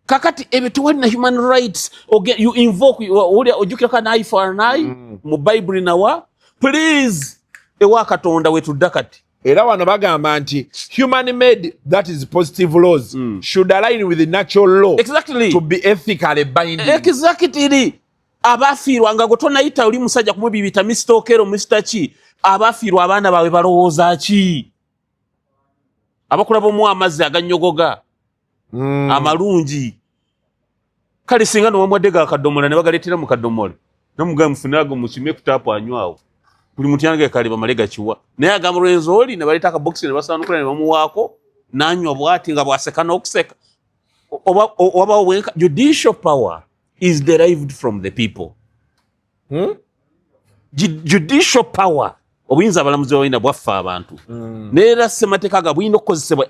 Kakati ebetuwali na human rights you invoke ojukira kana eye for an eye mu Bible nawa please ewa Katonda wetu dakati. Era wano bagamba nti human made, that is positive laws, should align with the natural law to be ethically binding. Exactly. Abafiirwa nga gotonayita oli musajja kumubibita Mr. Okello Mr. Chi abafiirwa abaana bawe balowooza ki abakulaba mu amazzi aganyogoga amalungi kale singa no mwadde ga kadomola ne bagaleetera mu kadomola namuga mfunago mukime kutapo anywawo buli muntu yange kaliba malega kiwa naye agamba Lorenzo oli ne balita ka box ne basanukula ne bamuwaako nanywa bwati nga bwaseka n'okuseka oba wenka. Judicial power is derived from the people. Judicial power obuyinza abalamuzi balina bwaffa abantu neera ssemateeka ga bulina okukozesebwa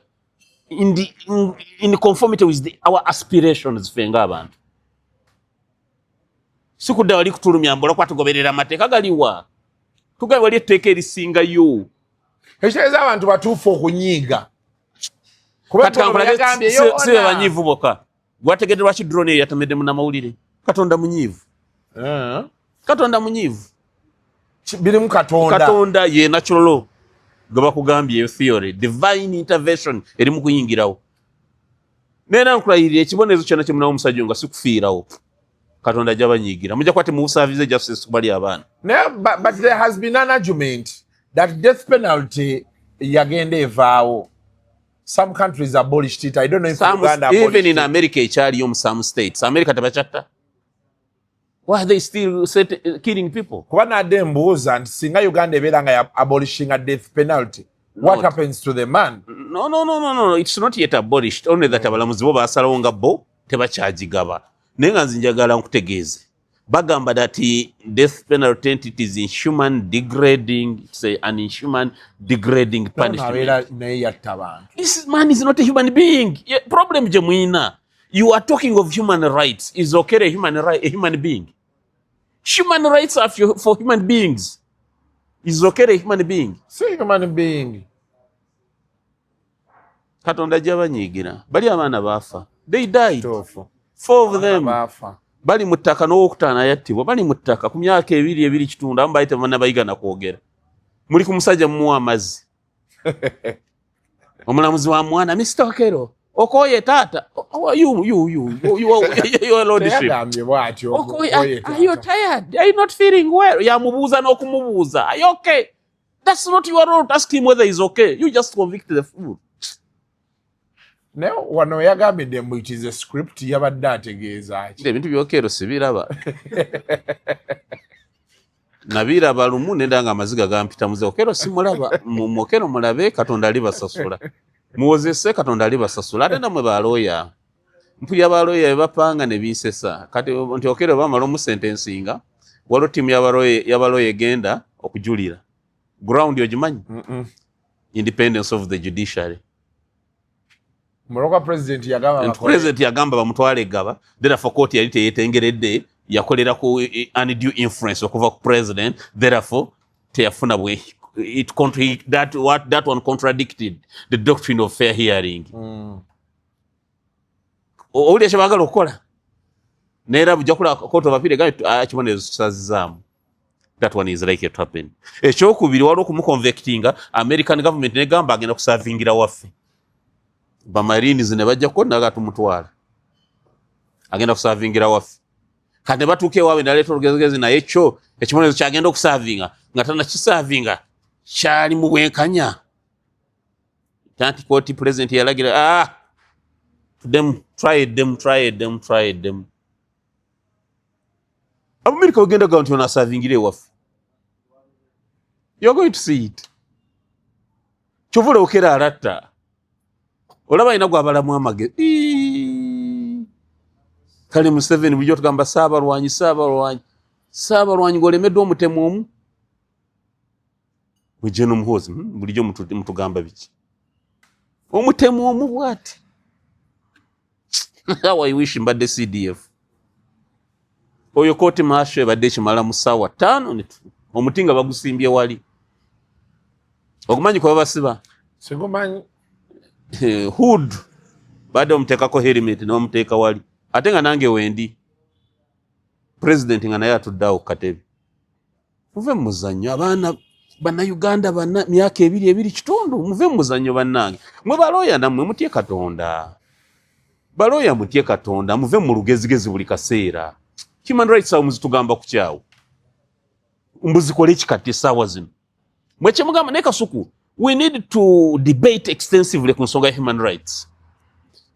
in conformity with our aspirations ffe ng'abantu. Sikudda wali kutulumya mbola kwatugoberera amateeka galiwa tugabe wali etteeka erisingayo ekitegeeza abantu batuufu okunyiiga si banyiivu bokka gwategedde lwaki drone eyo yatomedde munnamawulire. Katonda munyiivu Katonda munyiivu birimu Katonda ye natural law gwe bakugambye theory divine intervention eri mu kuyingirawo. Neera nkulayirira ekibonerezo kyonna kye munawo omusajja nga sikufiirawo Katonda jabanyigira mujja kwate mu service justice kubali abaana. But there has been an argument that death penalty yagenda evaawo. Some countries abolished it. I don't know if Uganda abolished even in America ekyaliyo mu some states. America tebachatta. Why are they still killing people? Kuba nadde mbuuza nti singa Uganda ebeera nga abolishing a death penalty, what happens to the man? No. It's not yet abolished. Only that abalamuzi bo basalawo nga bo tebakyagigaba. Naye nga nze njagala nkutegeeze bagamba that death penalty is inhuman, degrading. It's an inhuman, degrading punishment. This man is not a human being. Problem je mwina. You are talking of human rights. Is OKELLO a human being? Human rights are for human beings. Is OKELLO a human being? Say human being. Katonda jabanyigira. Bali abaana bafa. They died. 4 of them. Bali muttaka n'owokutaano yattibwa. Bali muttaka ku myaka 2 kitundu amu bayite bana bayiga na kwogera. Muli ku musajja mumuwa amazzi. Omulamuzi wa mwana Mr. OKELLO. Okoye tata. You are lordship. Okoye, are you tired? Are you not feeling well? Yamubuuza n'okumubuuza. Are you okay? That's not your role to ask him whether he's okay. You just convict the fool. Now, wano yagambidde mbu it is a script yabadde ategeeza ki. Ebintu by'OKELLO sibiraba. Nabiraba lumu nendanga amaziga gampita muze OKELLO simulaba. Mu OKELLO mulabe Katonda alibasasula. Muwozese Katonda alibasasula. Ate namwe balooya. Mpuya balooya bapanga ne binsesa. Kati nti OKELLO bamala omusentensinga. Waliwo ttiimu y'abalooya egenda okujulira. Ground ogimanyi? Independence of the judiciary. Moroka president yagamba bamutwale gaba therefore court yali teyetengeredde yakolera ku undue influence okuva ku president therefore teyafuna bwe that one contradicted the doctrine of fair hearing. Oli ekibagala okukola neera bujja kula court of appeal gaye kibonerezo kisazizaamu. That one is likely to happen. Ekyokubiri waliwo okumuconvictinga American government negamba agenda kusavingira waffe. Bamarines ne bajja konna gatumutwala agenda kusavingira waffe kati batuuke waawe naleeta olugezigezi naye kyo ekibonerezo kyagenda okusavinga nga tana kisavinga kyali mu bwenkanya tanti kooti president yalagira try them America ogenda gawo nti ono asavingire waffe. You're going to see it. Kyovula OKELLO alatta olaba ina gwa balamu amage kale Museveni bulijjo tugamba Saabalwanyi ngolemedde omutemu omu mujeno muhozi bulijjo mutugamba biki omutemu omu bwati how I wish mbadde CDF oyo kooti maasho ebadde kimala mu ssaawa 5 omutinga bagusimbye wali okumanyi kwa basiba singomanyi hood baada omuteekako helmet n'omuteeka wali ate nga nange wendi president nga naye atuddeawo ku katebe muve mu muzannyo abaana bannayuganda myaka 2 kitundu muve mu muzannyo bannange mwe balooya nammwe mutye Katonda muve mu lugezigezi buli kaseera. Human rights awo muzitugamba ku kyawo mbuzikole ekikati essaawa zino mwe kyemugamba ne Kasuku. We need to debate extensively ku nsonga ya human rights.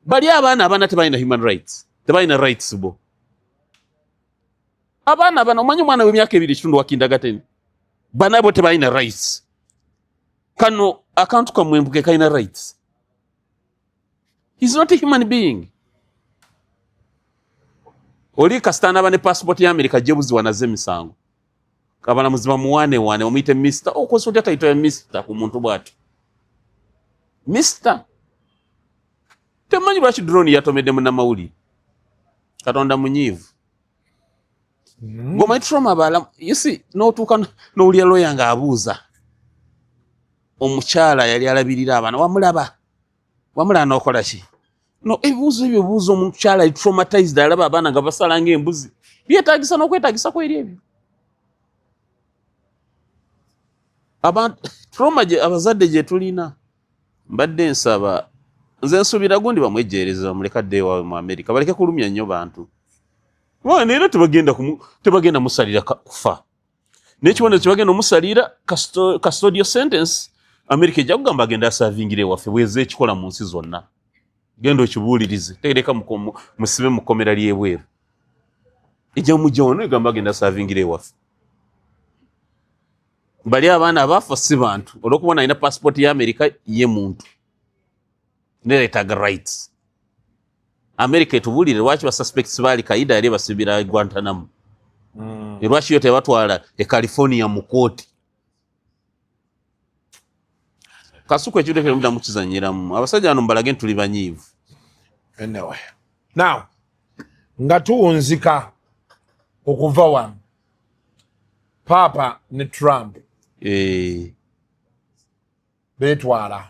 Bali abaana tebalina human rights. Tebalina rights bo. Abana bano omanyi mwana w'emyaka 2 wakindagateni. Bana bo tebalina rights. Kano akantu kamwembuke kalina rights. He's not a human being. Oli kasitana bane passport ya America jebuzi wanaze misango. Kabana muziba muwane omuyite Mr. Okoso data ito ya Mr. ku muntu bwatu. Mr. Temanyi lwaki drone yatomedde mu namawuli. Katonda munyivu. Goma trauma bala, you see, no tuka no uli lawyer nga abuuza. Omukyala yali alabirira abana wamulaba nokola ki? No ebuuzo ebyo buuzo omukyala ali traumatized alaba abana nga basalanga embuzi. Byetagisa n'okwetagisa ko eri ebyo. Abantu trauma je abazadde je tulina mbadde nsaba nze nsubira gundi bamwejereza bamuleka dewa mu America baleke kulumya nnyo bantu. Wane era tebagenda musalira kufa. N'ekibonero kibagenda musalira custodial sentence America ejja kugamba agenda asavingire waffe bweze ekikola mu nsi zonna. Gendo kibuulirize tegereka musibe mukomera lyebweru. Ejja mujono egamba agenda asavingire waffe. Bali abaana abafa si bantu olwokubona ina passport ya America ye muntu. Neretaaga rights. America etubulire lwaki ba suspects bali kaida yali basibira Guantanamo. Lwaki yote batwala California mu court. Kasuku ekyude kye muda mukizanyiramu. Abasajja ano mbalage tuli banyivu. Anyway. Now, nga tuwunzika okuva wano. Papa ne Trump. Betwala.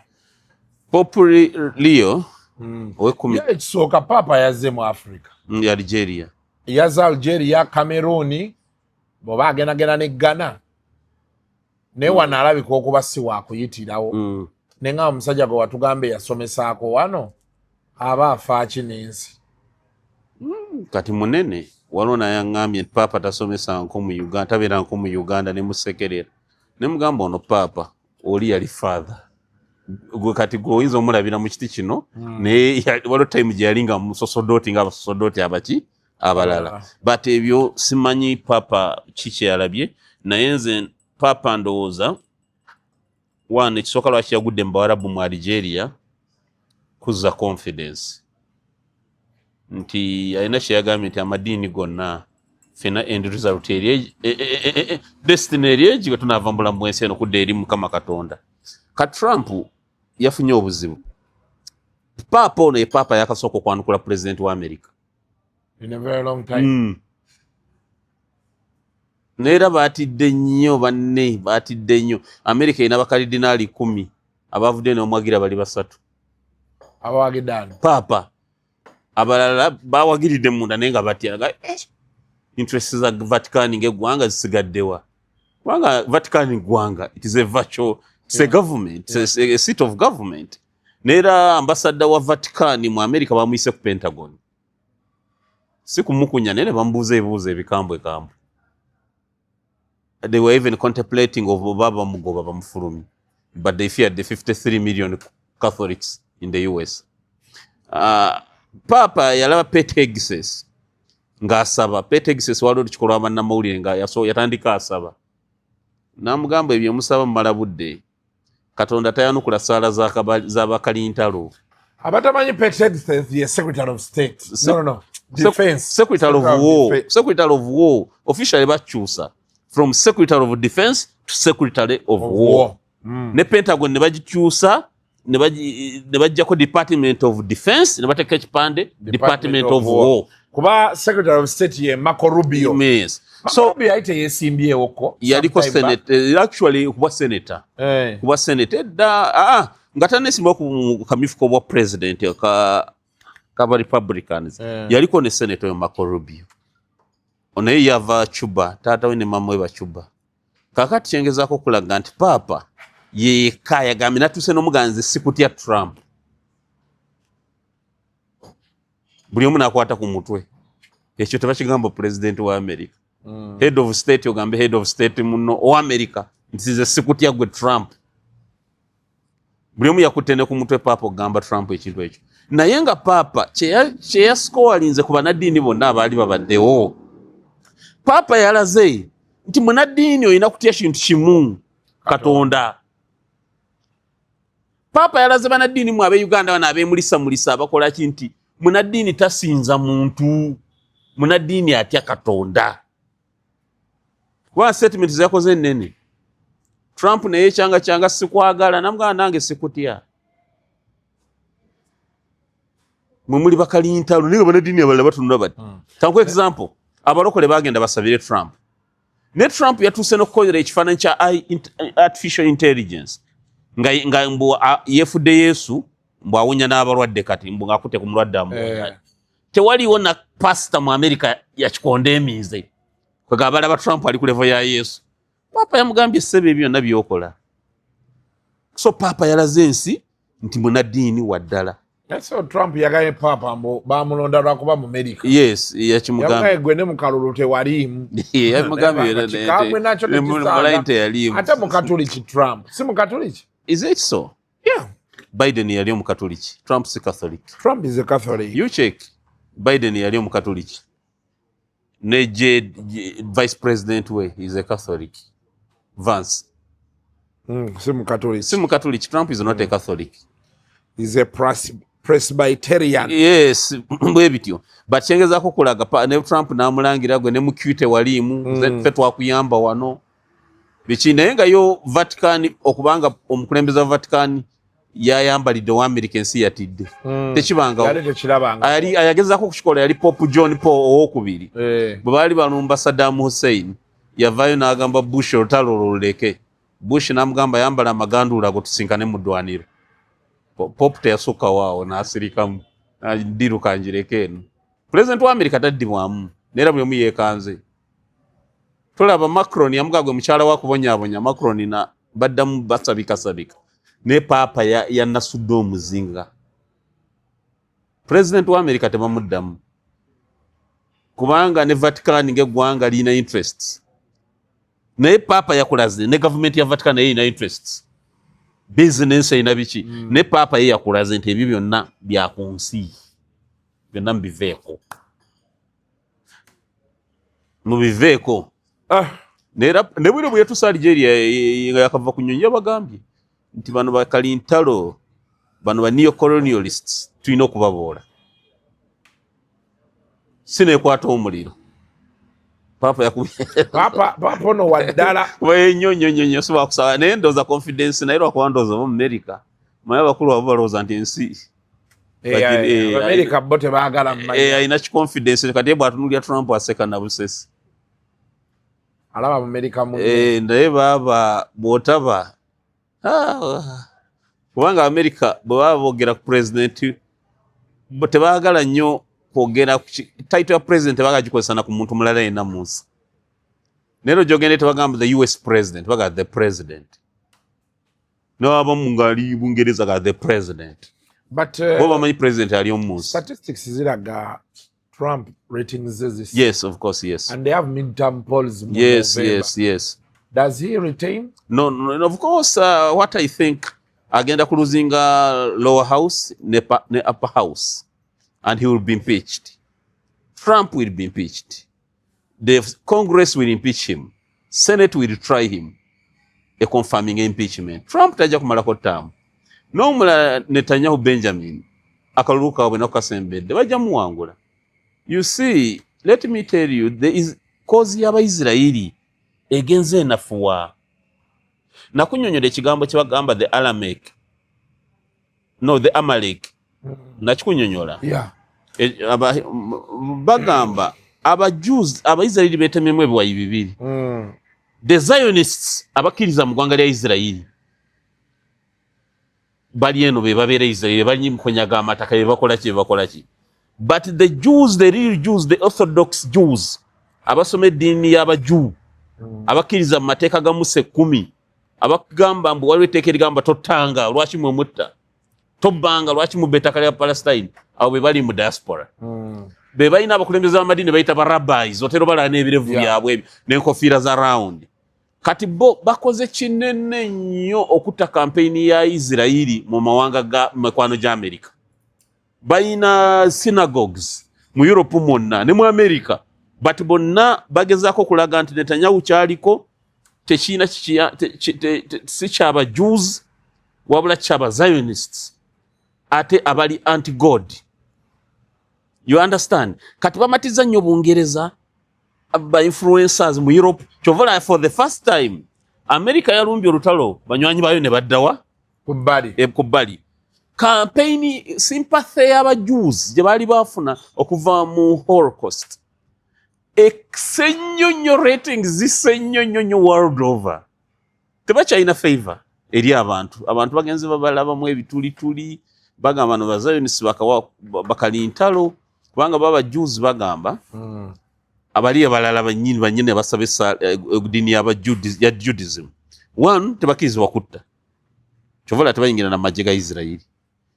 Populi Leo ekisooka papa yazze mu Africa. Ya Algeria. Yazze Algeria, Cameroon, bw'oba agendagenda ne Ghana. Naye wano alabika okuba si waakuyitirawo. Ne nga omusajja gwe watugambe yasomesaako wano aba afa ki n'ensi. Kati munene waliwo naye aŋŋambye papa tasomesa nko mu Uganda, tabeera nko mu Uganda ne musekerera. Ne mugamba ono papa oli yali father. Gwe kati goyinza omulabira mu kiti kino naye waliwo time gye yali nga musosodoti nga abasosodoti abaki abalala. But ebyo simanyi papa kiki yalabye naye nze papa ndowooza one ekisooka lwaki yagudde mu Bawarabu mu Algeria kuzza confidence nti alina kye yagambye nti amadiini gonna fena end result eri destiny eri gwe tunaava mbula mu nsi eno kudda eri Mukama Katonda. Ka Trump yafunye obuzibu. Papa ono ye papa yakasooka okwanukula president wa America. In a very long time. Neera baatidde nnyo banne baatidde nnyo. America erina bakaridinaali 10 abavudde n'omwagira bali 3. Abawagiddaano. Papa abalala bawagiridde munda naye nga batyaga interest za Vatican ng'eggwanga zisigaddewa. Kubanga Vatican ggwanga it is a virtual it's a government, it's a seat of government. Neera ambassador wa Vatican mu America bamuyise ku Pentagon. Si kumukunya nene bambuuza ebibuuzo ebikambwe kambwe. They were even contemplating of Obama mugoba bamufulumi. But they feared the 53 million Catholics in the US. Papa yalaba Petegsis ng'asaba. Petegsis waliwo kikolwa bannamawulire nga yatandika asaba. Namugamba ebyo musaba mumala budde. Katonda tayanukula ssaala z'abakalintalo. Abatamanyi Petegsis ye Secretary of State. No. Defense. Secretary of War. Secretary of War. Officially bakyusa. From Secretary of Defense to Secretary of War. Ne Pentagon ne bagikyusa ne bajjako Department of Defense ne bateeka ekipande Department of War. Kuba Secretary of State ye Marco Rubio. Yes. So Rubio ayite yesimbyewo ko. Yaliko Senate. Actually kuba Senator. Kuba Senator. Nga tanesimba ku kamifuko bwa President kaba Republicans. Yaliko ne Senator yo Marco Rubio. Onaye yava Cuba, taata we ne mama we ba Cuba. Kakati kyengezaako kulaga nti papa yeka yagambye natuse n'omuganzi sikutya Trump. Buli omu n'akwata ku mutwe. Ekyo tebakigamba president wa America. Head of state ogambe head of state muno o America. Ntize sikutya gwe Trump. Buli omu yakutene ku mutwe papa ogamba Trump ekintu ekyo. Naye nga papa kye yasikowalinze ku banaddiini bonna abaali babaddewo. Papa yalaze nti munaddiini olina kutya kintu kimu Katonda. Papa yalaze banaddiini mu abe Uganda bana abemulisa mulisa abakola kinti munaddiini tasinza muntu, munaddiini atya Katonda. Wa statement zakoze nene. Trump naye kyanga sikwagala namugamba nange sikutya. Mumuli bakalintalo niga banaddiini abalala batunula bati. Tanko example abalokole bagenda basabire Trump. Ne Trump yatuse n'okukolera ekifaananyi kya artificial intelligence nga mbu yefudde Yesu mbu awonya n'abalwadde kati mbu ng'akutte ku mulwadde amuwonya. Tewaliwo na pasita mu Amerika yakikondeemiize kwega balaba Trump ali ku level ya Yesu. Papa yamugambye ssebe ebyo byonna by'okola. So Papa yalaze ensi nti munaddiini waddala. So Trump yagaye Papa bamulonda lwakuba mu America. Yes, yakimugambye. Yagaye gwe ne mu kalulu tewaliimu. Yamugambye ate mu Katoliki Trump. Si mu Katoliki? Is it so? Yeah. Biden yali mu Katoliki. Trump si Catholic. Trump is a Catholic. You check. Biden yali mu Katoliki. Ne Vice President we is a Catholic. Vance. Si mu Katoliki. Si mu Katoliki. Trump is not a Catholic. He's a Presbyterian. Yes, bwebityo. But kyengezako kulaga ne Trump n'amulangira gwe ne mukute walimu ffe twakuyamba wano. Biki naye nga yo Vatican okubanga omukulembeze wa Vatican yayambalidde wa American si yatidde. Tekibanga. Ayagezako kukikola yali Pope John Paul owokubiri. Bwe baali balumba Saddam Hussein yavaayo n'agamba Bush olutalo luleke. Bush n'amugamba yambala amagandula go tusinkane mu ddwaniro. Pope teyasukka waawo n'asirikamu ndiruka njireke eno. President wa America taddibwamu neera buli omu yeekanze. Tulaba Macron yamugagwe mukyala wa kubonyaabonya Macron na baddamu basabika. Ne Papa yanasudde omuzinga. President wa America tebamuddamu. Kubanga ne Vatican ng'eggwanga lina interests. Naye Papa yakulaze ne government ya Vatican erina interests. Business ina biki ne Papa ye yakulaze nti ebyo byonna bya kunsi byonna mbiveeko mubiveeko ne bwino bwe yatusali Algeria yakava kunyonyi abagambye nti bano bakalintalo bano ba neo-colonialists tulina okubaboola sineekwata omuliro Papa no waddala nyonyo siba kusaba naye ndooza confidence naye lwakuba ndooza mu America maye abakulu abo balooza nti ensi America bo tebaagala mmanyi ayina confidence kati bw'atunulira Trump aseka na busesi alaba mu America mu naye baba bw'otaba kubanga America bwe baba boogera ku president tebaagala nnyo kwogera title ya president bagagikozesa na ku muntu mulala yenna mu nsi. Nero gyogende tebagamba the US president baga the president. N'aba mu ngali Bungereza ga the president. But bo bamanyi president ali omu nsi. Statistics ziraga Trump ratings this. Yes, of course, yes. And they have midterm polls. Yes. Does he retain? No, of course. What I think agenda ku luzinga lower house ne upper house. And he will be impeached. Trump will be impeached. The Congress will impeach him. Senate will try him. A confirming impeachment. Trump tajja kumalako ttaamu. N'omulala Netanyahu Benjamin akalulu kaabwe nakasembedde bajja muwangula. You see, let me tell you, there is cause y'Abayisirayiri egenze enafuwa. Nakunyonyola ekigambo kye bagamba the Amalek. Nakikunyonyola. Bagamba Abayisirayiri beetemyemu ebiwayi bibiri. The Zionists abakkiriza mu ggwanga lya Isirayiri bali eno be babeera Isirayiri bali mu kunyaga amataka be bakola ki. But the Jews, the real Jews, the Orthodox Jews abasoma eddiini y'Abajuu abakkiriza mu mateeka ga Musa 10 abagamba mbu waliwo etteeka erigamba tottanga lwaki mwemutta tobbanga lwaki mubba ettaka lya Palestine abo be bali mu diaspora. Be balina abakulembeze b'amadiini bayita ba rabbis otero balala n'ebirevu byabwe n'enkofiira za round. Kati bo bakoze kinene nnyo okutta kampeyini ya Isirayiri mu mawanga ga mikwano gya America. Balina synagogues mu Europe mwonna ne mu America but bonna bagezaako kulaga nti Netanyahu kyaliko tekiina si kyaba Jews wabula kyaba Zionists ate abali anti-God. You understand? Kati bamatiza nnyo Bungereza ba influencers mu Europe chovola for the first time America yalumbye olutalo banywanyi bayo ne baddawa kubbali campaign sympathy y'aba Jews gye bali bafuna okuva mu Holocaust exennyonyo ratings zisennyonyo world over tebakyalina favor eri abantu bagenzi babalabamu ebitulituli bagamba no bazayonisi bakalintalo kubanga baba Jews bagamba abali abalala banyine basabesa dini ya Judaism. One, tebakizibwa kutta. Chovola tebayingira na majje ga Israeli.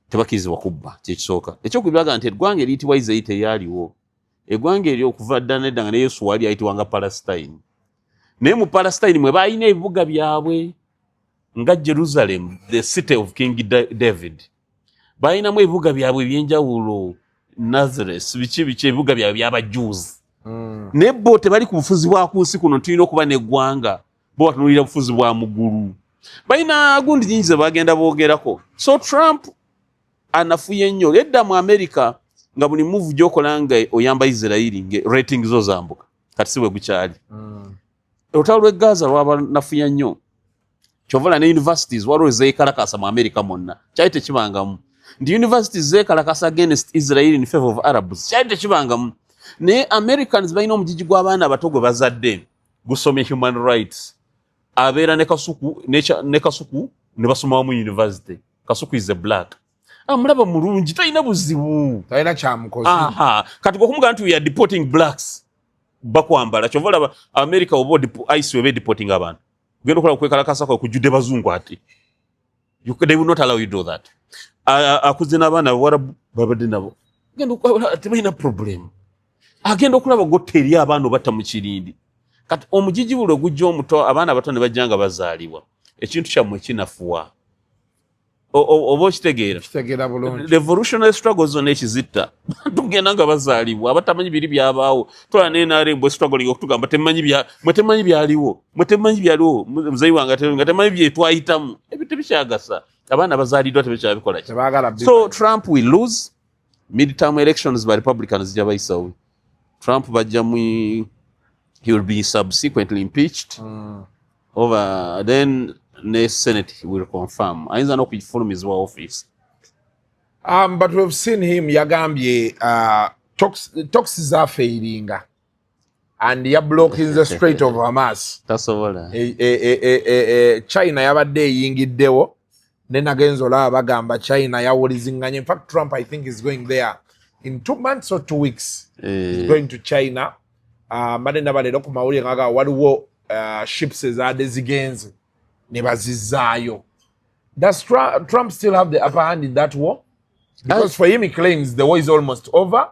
Tebakizibwa kubba kyekisooka. Ekyokubiraga nti eggwanga eriyitibwa Israeli teyaliwo. Eggwanga eryo okuva dda nedda nga Yesu wali ayitibwanga Palestine. Naye mu Palestine mwe balina ebibuga byabwe nga Jerusalem, the city of King David. Balinamu ebibuga byabwe ebyenjawulo, Nazareth, biki ebibuga byabwe byaba Jews. Ne bo tebali ku bufuzi bwa kunsi kuno tulina okuba n'eggwanga bo batunulira bufuzi bwa mugulu balina gundi nyingi ze bagenda boogerako. So Trump anafuye nnyo edda mu America nga buli move gy'okola nga oyamba Israeli nge ratings zo zambuka kati si bwe gukyali. Olutalo lw'e Gaza lwaba nafuya nnyo kyovola ne universities waliwo zeekalakasa mu America monna kyali tekibangamu. Ndi universities zeekalakasa against Israel in favor of Arabs kyali tekibangamu. Ne Americans balina omujiji gw'abaana abato gwe bazadde gusomye human rights abeera ne Kasuku ne basoma mu university. Kasuku is a black mulaba mulungi talina buzibu talina kyamukozi. Kati okumuga nti we are deporting blacks bakwambala kyovola America obo ICE webe deporting abantu genda okola kwekalakasa kwa kujudde bazungu ati they will not allow you to do that. Akuze n'abaana Warabu babadde nabo genda okola tebalina problem agenda okulaba goteri abaana batta mu kirindi. Kati omujiji bulo gujja omuto abaana bato ne bajjanga bazaalibwa ekintu kyammwe kinafuwa oba okitegeera bulungi. Revolutionary struggles on ekizitta tugenda nga bazaalibwa abatamanyi biri byabaawo tola NRM bwe struggling okutugamba temanyi byaliwo muzeyi wange nga temanyi bye twayitamu ebintu bikyagasa abaana bazaaliddwa tebekyabikola ki. So Trump will lose midterm elections by Republicans jabayisawo. Trump he will be subsequently impeached over then the Senate will confirm. Ayinza n'okufulumizibwa office. But we've seen him yagambye talks zafailinga and yablocking the Strait of Hamas. Tasobola. China yabadde eyingiddewo nenagenzo la bagamba China yawulizinganya. In fact Trump I think is going there in 2 months or 2 weeks. He's going to China. Madenda balero ku mawulire ngaga waliwo ships ezadde zigenze ne bazizaayo. Does Trump still have the upper hand in that war? Because for him he claims the war is almost over.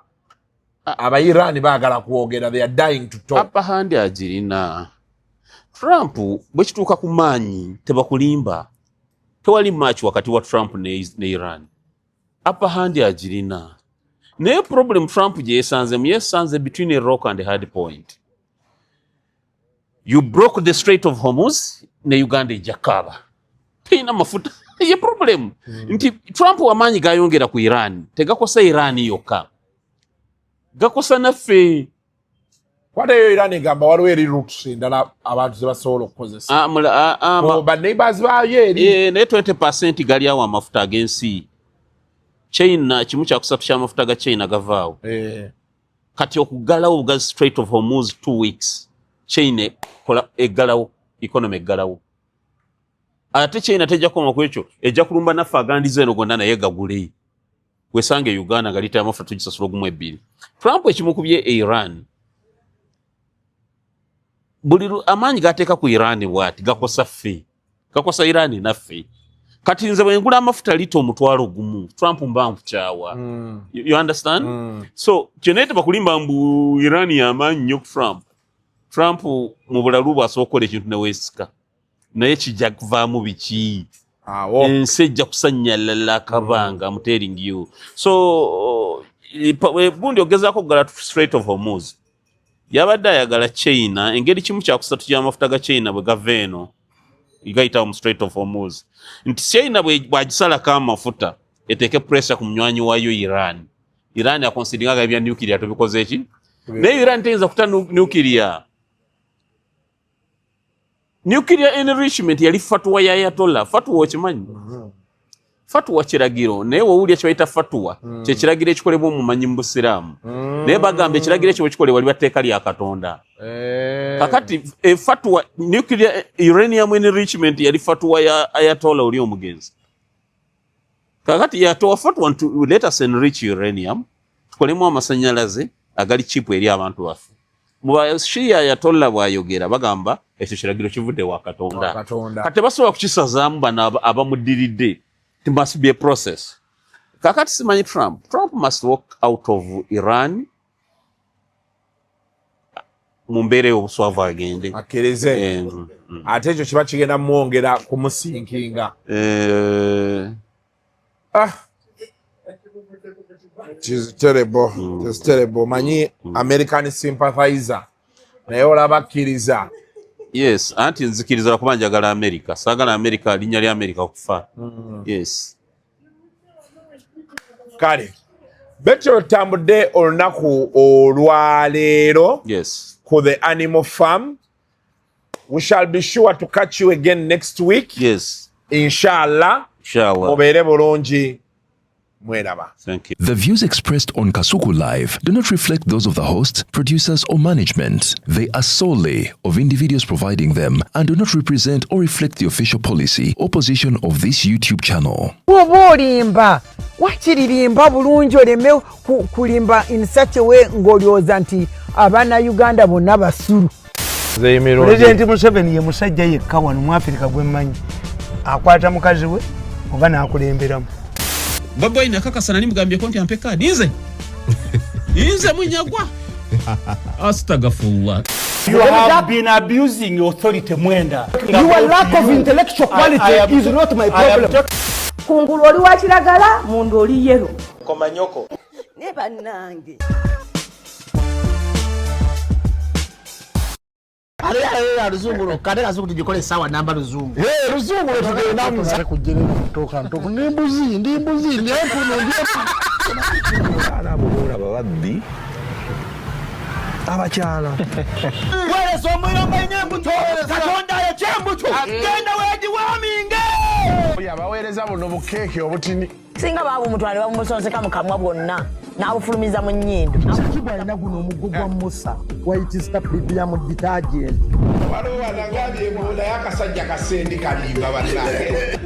Abayirani baagala kwogera, they are dying to talk. Upper hand agirina. Trump bwe kituuka ku maanyi tebakulimba. Tewali match wakati wa Trump ne Iran. Upper hand agirina. Ne problem Trump yesanze between a rock and a hard point. You broke the Strait of Hormuz, ne Uganda jakaba. Tina mafuta. Ye problem. Nti Trump wamanyi gayongera ku Iran. Tegakosa Iran yokka. Gakosa naffe. Kwate Iran egamba waliwo eri routes endala abantu ze basobola okukozesa. Ba neighbors bayo eri. Ne 20% gali awo amafuta agensi. China kimu kyakusapusha amafuta ga China gavaawo. Kati okugalawo obuga Strait of Hormuz 2 weeks. China kola eggalawo, economy eggalawo. Ate China tejja koma kwekyo, ejja kulumba naffe agandiza eno gonna naye gagule. Wesange Uganda galita amafuta tugisasula gumu ebbiri. Trump ekimukubye Iran. Buli amaanyi gateeka ku Iran bwati gakosa ffe. Gakosa Iran naffe. Kati nze bwe ngula amafuta lito omutwalo gumu Trump mba nkyawa. You understand? So kyenete bakulimba mbu Iran y'amaanyi nnyo Trump mu bulalu bw'asookola ekintu ne weesika naye kijja kuvaamu biki ensi ejja kusanyalala akabanga I'm telling you. So gundi ogezaako okugala Strait of Hormuz yabadde ayagala China engeri kimu kyakusatu ky'amafuta ga China bwe gava eno igayita mu Strait of Hormuz nti China bwagisalako amafuta eteeke pressure ku munywanyi wayo Iran yakonsidingaga ebya nuclear tubikoze eki naye Iran teyinza kuta nuclear enrichment yali fatwa ya Ayatollah fatwa okimanyi fatwa kiragiro naye wowulya kyebayita fatwa kyekiragiro ekikolebwa omumanyi mu Busiraamu naye bagamba ekiragiro ekyo bwekikolebwa liba tteeka lya Katonda kakati fatwa nuclear uranium enrichment yali fatwa ya Ayatollah oli omugenzi kakati yatowa fatwa nti let us enrich uranium tukolemu amasanyalaze agali cheap eri abantu baffe mu Shia Ayatollah bwayogera bagamba ekyo kiragiro kivudde wa Katonda kati basobola kukisazaamu bano abamudiridde. It must be a process. Kakati simanyi Trump must walk out of Iran mumbere obuswavu agende akereze ate ekyo kiba kigenda mwongera kumusinkinga It's terrible. It's terrible. Manyi American sympathizer naye olaba akkiriza. Yes, anti nzikiriza kuba njagala America. Sagala America linnya lya America okufa. Yes. Kale. Betyo tambudde olunaku olwaleero. Yes. Ku the animal farm. We shall be sure to catch you again next week. Yes. Inshallah. Obeere bulungi. Thank you. The views expressed on Kasuku Live do not reflect those of the host, producers, or management. They are solely of individuals providing them and do not represent or reflect the official policy or position of this YouTube channel. Olimba wakiririmba bulungi oleme kulimba in such a way ng'olyoza nti abaana Uganda bonna basulu. President Museveni ye musajja yekka wano mu Africa gwe mmanyi akwata mukazi we oba n'akulemberamu. Boy nakakasa nani mugambye konti ampe kadi nze Munyagwa astagfirullah. You have been abusing authority Mwenda. Your lack of intellectual quality is not my problem. Kungulu oli wa kiragala mundu oli yero Komanyoko ne bannange Ale ruzungu kade kasuku tujikole sawa namba ruzungu. Ruzungu tugenda muzare kujere kutoka ntoko ndimbuzi ndiye kuno ndiye. Arabura babaddi abachala. Wale somuyomba inyembuto katonda ya chembuto genda weji waminge. Yabaweereza buno bukeeke obutini. singa babu mutwale bamusonseka mukamwa bwonna n'abufulumiza mu nnyindo. Kibwa alina guno omugugwa Musa wayitista premium detergent. Waliwo wanagambye embunda y'akasajja kasendi kalimba bannange.